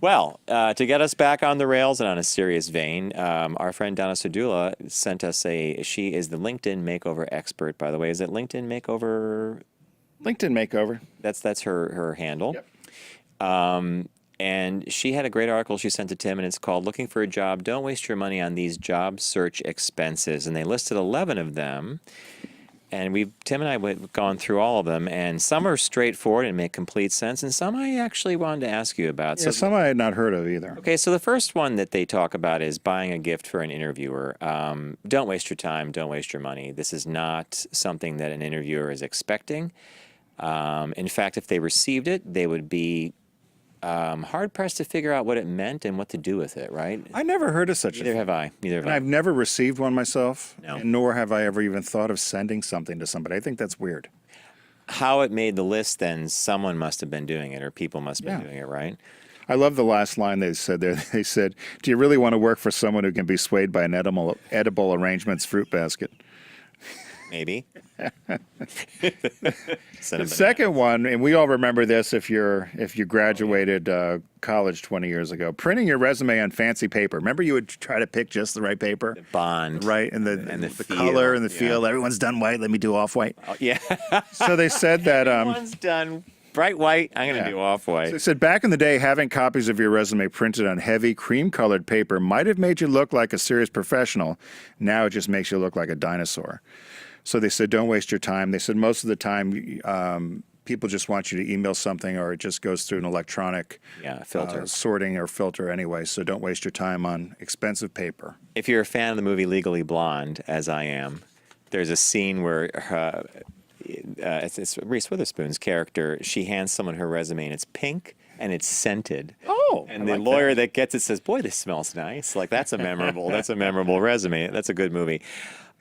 Well, to get us back on the rails and on a serious vein, our friend Donna Sedula sent us she is the LinkedIn makeover expert, by the way. Is it LinkedIn makeover? LinkedIn makeover. That's her handle. Yep. And she had a great article she sent to Tim, and it's called "Looking for a Job. Don't Waste Your Money on These Job Search Expenses." And they listed 11 of them. And Tim and I have gone through all of them, and some are straightforward and make complete sense, and some I actually wanted to ask you about. Yeah, some I had not heard of either. Okay, so the first one that they talk about is buying a gift for an interviewer. Don't waste your time. Don't waste your money. This is not something that an interviewer is expecting. In fact, if they received it, they would be hard-pressed to figure out what it meant and what to do with it, right? I never heard of such a thing. Neither have I. And I've never received one myself, No. nor have I ever even thought of sending something to somebody. I think that's weird. How it made the list, then someone must have been doing it, or people must have been doing it, right? I love the last line they said there. They said, "Do you really want to work for someone who can be swayed by an edible arrangements fruit basket?" Maybe. The second one, and we all remember this if you graduated college 20 years ago, printing your resume on fancy paper. Remember you would try to pick just the right paper? The bond. Right, and the color and the feel. Everyone's done white, let me do off-white. Oh, yeah. So they said that... Everyone's done bright white, I'm going to do off-white. So they said back in the day, having copies of your resume printed on heavy cream-colored paper might have made you look like a serious professional. Now it just makes you look like a dinosaur. So they said, don't waste your time. They said most of the time, people just want you to email something, or it just goes through an electronic filter, sorting or filter anyway. So don't waste your time on expensive paper. If you're a fan of the movie Legally Blonde, as I am, there's a scene where it's Reese Witherspoon's character. She hands someone her resume, and it's pink and it's scented. Oh, and the lawyer that gets it says, "Boy, this smells nice." Like that's a memorable resume. That's a good movie.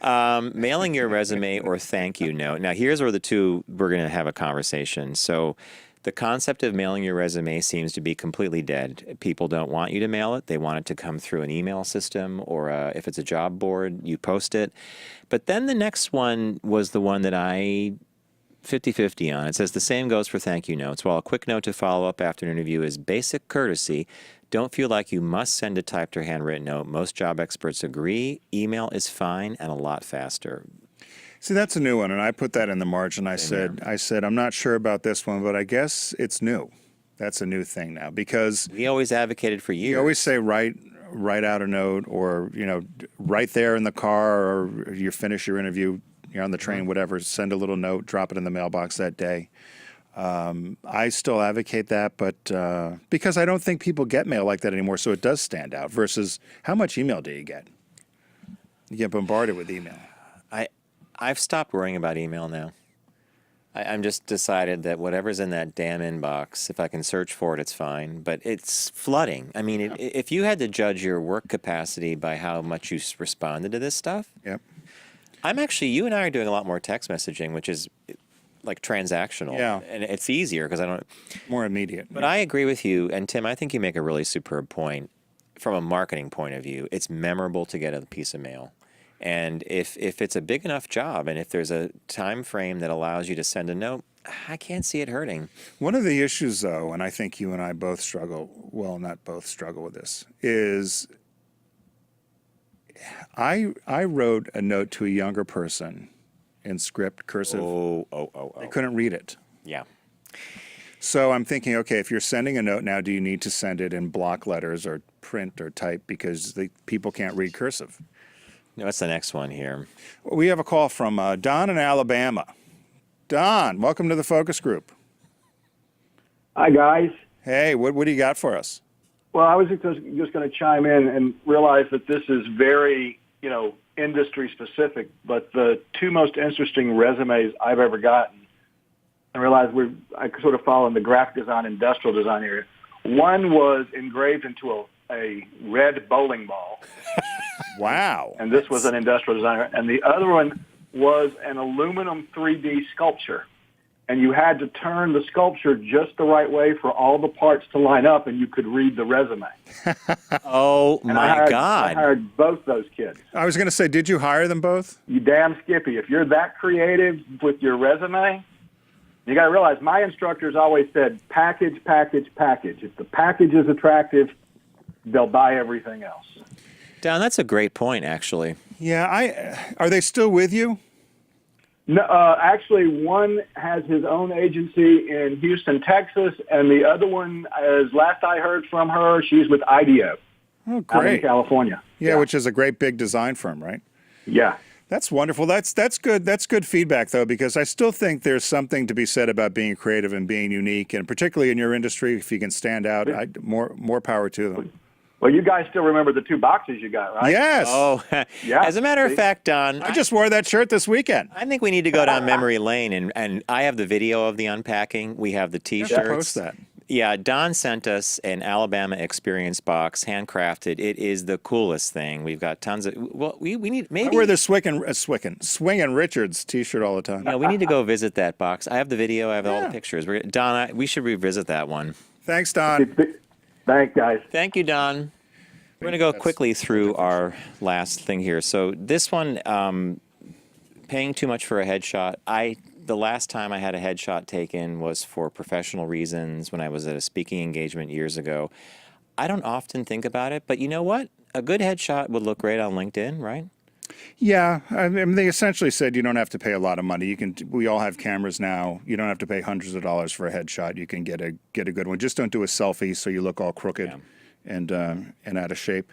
Mailing your resume or thank you note. Now, here's where we're going to have a conversation. So the concept of mailing your resume seems to be completely dead. People don't want you to mail it. They want it to come through an email system, or if it's a job board, you post it. But then the next one was the one that I 50-50 on. It says the same goes for thank you notes. While a quick note to follow up after an interview is basic courtesy, don't feel like you must send a typed or handwritten note. Most job experts agree. Email is fine and a lot faster. See, that's a new one, and I put that in the margin. I said, I'm not sure about this one, but I guess it's new. That's a new thing now, because we always advocated for years. You always say write out a note, or right there in the car, or you finish your interview, you're on the train, whatever. Send a little note, drop it in the mailbox that day. I still advocate that, but because I don't think people get mail like that anymore, so it does stand out. Versus, how much email do you get? You get bombarded with email. I've stopped worrying about email now. I'm just decided that whatever's in that damn inbox, if I can search for it, it's fine. But it's flooding. I mean, if you had to judge your work capacity by how much you responded to this stuff, you and I are doing a lot more text messaging, which is like transactional. Yeah. And it's easier because I don't... More immediate. But I agree with you. And Tim, I think you make a really superb point. From a marketing point of view, it's memorable to get a piece of mail. And if it's a big enough job, and if there's a time frame that allows you to send a note, I can't see it hurting. One of the issues, though, and I think you and I both struggle, well, not both struggle with this, is I wrote a note to a younger person in script, cursive. They couldn't read it. Yeah. So I'm thinking, okay, if you're sending a note now, do you need to send it in block letters or print or type, because people can't read cursive? No, what's the next one here? We have a call from Don in Alabama. Don, welcome to the focus group. Hi, guys. Hey, what do you got for us? Well, I was just going to chime in and realize that this is very, industry specific, but the two most interesting resumes I've ever gotten, I realize I sort of fall in the graphic design, industrial design area. One was engraved into a red bowling ball. Wow. And this was an industrial designer. And the other one was an aluminum 3D sculpture. and you had to turn the sculpture just the right way for all the parts to line up, and you could read the resume. Oh, And my I God. hired both those kids. I was going to say, did you hire them both? You damn Skippy. If you're that creative with your resume, you got to realize my instructors always said, package, package, package. If the package is attractive, they'll buy everything else. Don, that's a great point, actually. Yeah, are they still with you? No, actually, one has his own agency in Houston, Texas, and the other one, as last I heard from her, she's with IDEO Oh, out great. in California. Yeah, which is a great big design firm, right? Yeah. That's wonderful. That's good. That's good feedback, though, because I still think there's something to be said about being creative and being unique, and particularly in your industry, if you can stand out, more power to them. Well, you guys still remember the 2 boxes you got, right? Yes. Oh, Yeah. As a matter of fact, Don, I just wore that shirt this weekend. I think we need to go down memory lane, and I have the video of the unpacking. We have the You have T-shirts. to post that. Yeah, Don sent us an Alabama Experience box, handcrafted. It is the coolest thing. We've got tons of. Well, we need maybe. I wear the Swingin' Richards T-shirt all the time. Yeah, we need to go visit that box. I have the video. I have all the pictures. Don, we should revisit that one. Thanks, Don. Thanks, guys. Thank you, Don. We're going to go quickly through our last thing here. So this one, paying too much for a headshot. The last time I had a headshot taken was for professional reasons when I was at a speaking engagement years ago. I don't often think about it, but you know what? A good headshot would look great on LinkedIn, right? Yeah, I mean, they essentially said you don't have to pay a lot of money. We all have cameras now. You don't have to pay hundreds of dollars for a headshot. You can get a good one. Just don't do a selfie so you look all crooked. Yeah. And out of shape.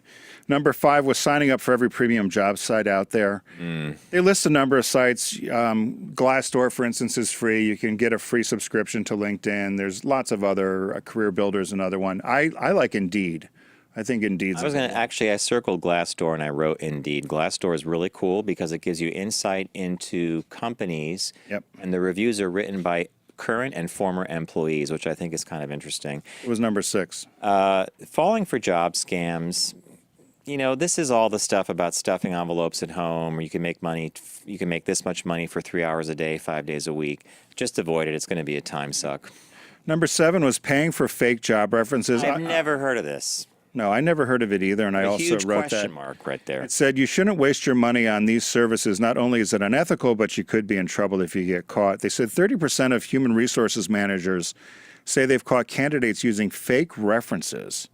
Number 5 was signing up for every premium job site out there. They list a number of sites. Glassdoor, for instance, is free. You can get a free subscription to LinkedIn. There's lots of other Career Builder's another one. I like Indeed. I think Indeed's. I circled Glassdoor and I wrote Indeed. Glassdoor is really cool because it gives you insight into companies. Yep. And the reviews are written by current and former employees, which I think is kind of interesting. It was number 6. Falling for job scams. You know, this is all the stuff about stuffing envelopes at home, or you can make money. You can make this much money for 3 hours a day, 5 days a week. Just avoid it. It's going to be a time suck. Number 7 was paying for fake job references. I've never heard of this. No, I never heard of it either, and I also huge wrote question that. Mark right there. It said you shouldn't waste your money on these services. Not only is it unethical, but you could be in trouble if you get caught. They said 30% of human resources managers say they've caught candidates using fake references.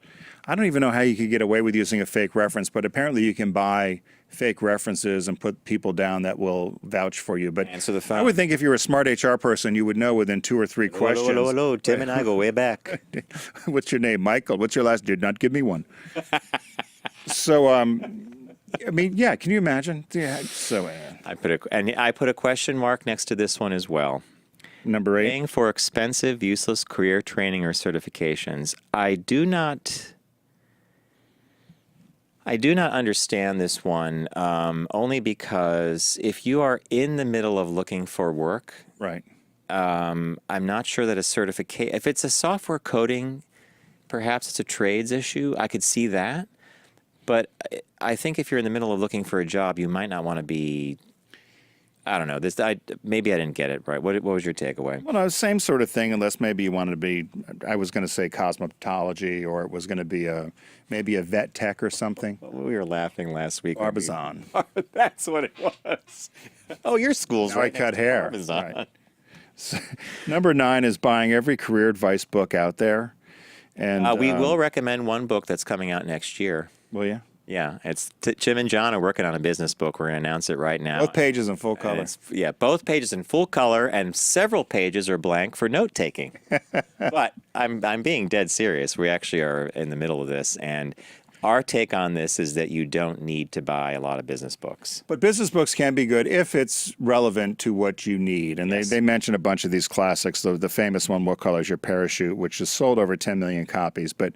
I don't even know how you could get away with using a fake reference, but apparently you can buy fake references and put people down that will vouch for you. But answer the phone. I would think if you're a smart HR person, you would know within 2 or 3 questions. Hello. Tim and I go way back. What's your name, Michael? What's your last? Did not give me one. So, I mean, yeah. Can you imagine? Yeah. So, I put a question mark next to this one as well. Number 8. Paying for expensive, useless career training or certifications. I do not understand this one, only because if you are in the middle of looking for work, right? I'm not sure that a certificate. If it's a software coding, perhaps it's a trades issue. I could see that, but I think if you're in the middle of looking for a job, you might not want to be. I don't know. Maybe I didn't get it right. What was your takeaway? Well, no, same sort of thing, unless maybe you wanted to be, I was going to say cosmetology, or it was going to be maybe a vet tech or something. We were laughing last week. Barbizon. That's what it was. Oh, your school's now right. I cut hair. Barbizon. Right. So, number 9 is buying every career advice book out there. And we will recommend one book that's coming out next year. Will you? Yeah, it's Jim and John are working on a business book. We're going to announce it right now. Both pages in full color. Both pages in full color, and several pages are blank for note taking. But I'm being dead serious. We actually are in the middle of this, and our take on this is that you don't need to buy a lot of business books. But business books can be good if it's relevant to what you need. And they mention a bunch of these classics. The famous one, What Color is Your Parachute, which has sold over 10 million copies. But,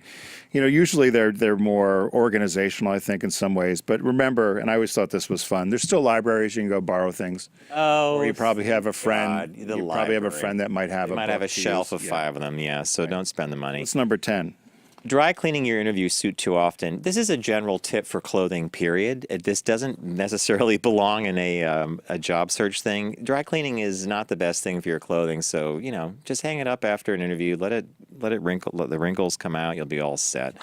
usually they're more organizational, I think, in some ways. But remember, and I always thought this was fun, there's still libraries you can go borrow things. Oh, or you probably have a friend. God, probably have a friend that might have a shelf of 5 of them, so don't spend the money. What's number 10? dry cleaning your interview suit too often. This is a general tip for clothing, period. This doesn't necessarily belong in a job search thing. Dry cleaning is not the best thing for your clothing, so, just hang it up after an interview. Let it wrinkle, let the wrinkles come out. You'll be all set.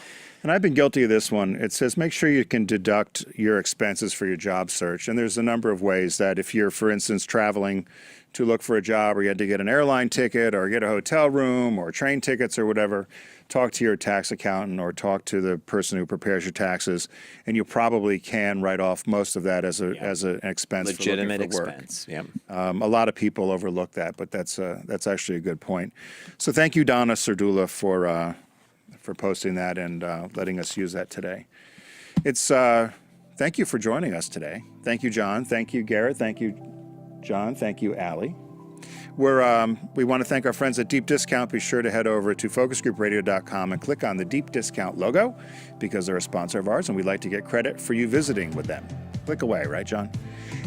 And I've been guilty of this one. It says make sure you can deduct your expenses for your job search. And there's a number of ways that if you're, for instance, traveling to look for a job, or you had to get an airline ticket or get a hotel room or train tickets or whatever, talk to your tax accountant or talk to the person who prepares your taxes, and you probably can write off most of that as an expense. Legitimate for looking for work. expense. Yep. A lot of people overlook that, but that's actually a good point. So thank you, Donna Serdula, for posting that and letting us use that today. Thank you for joining us today. Thank you, John. Thank you, Garrett. Thank you, John. Thank you, Allie. We want to thank our friends at Deep Discount. Be sure to head over to focusgroupradio.com and click on the Deep Discount logo because they're a sponsor of ours, and we'd like to get credit for you visiting with them. Click away, right, John?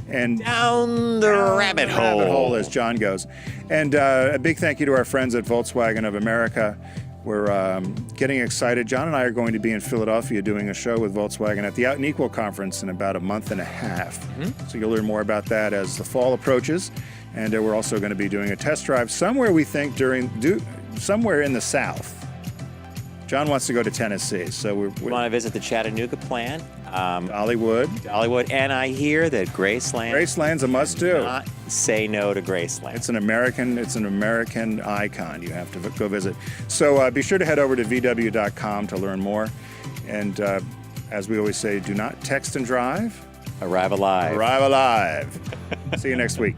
And down the rabbit hole, as John goes. And a big thank you to our friends at Volkswagen of America. We're getting excited. John and I are going to be in Philadelphia doing a show with Volkswagen at the Out and Equal conference in about a month and a half. Mm-hmm. So you'll learn more about that as the fall approaches. And we're also going to be doing a test drive somewhere, we think, somewhere in the South. John wants to go to Tennessee, so we want to visit the Chattanooga plant, Dollywood, and I hear that Graceland. Graceland's a must-do. Not say no to Graceland. It's an American icon. You have to go visit. So be sure to head over to vw.com to learn more. And as we always say, do not text and drive. Arrive alive. Arrive alive. See you next week.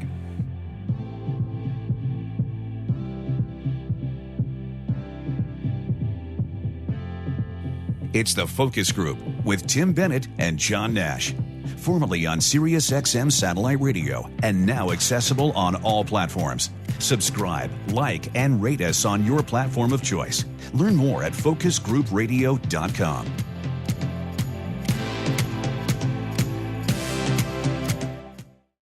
It's The Focus Group with Tim Bennett and John Nash. Formerly on Sirius XM Satellite Radio and now accessible on all platforms. Subscribe, like, and rate us on your platform of choice. Learn more at focusgroupradio.com.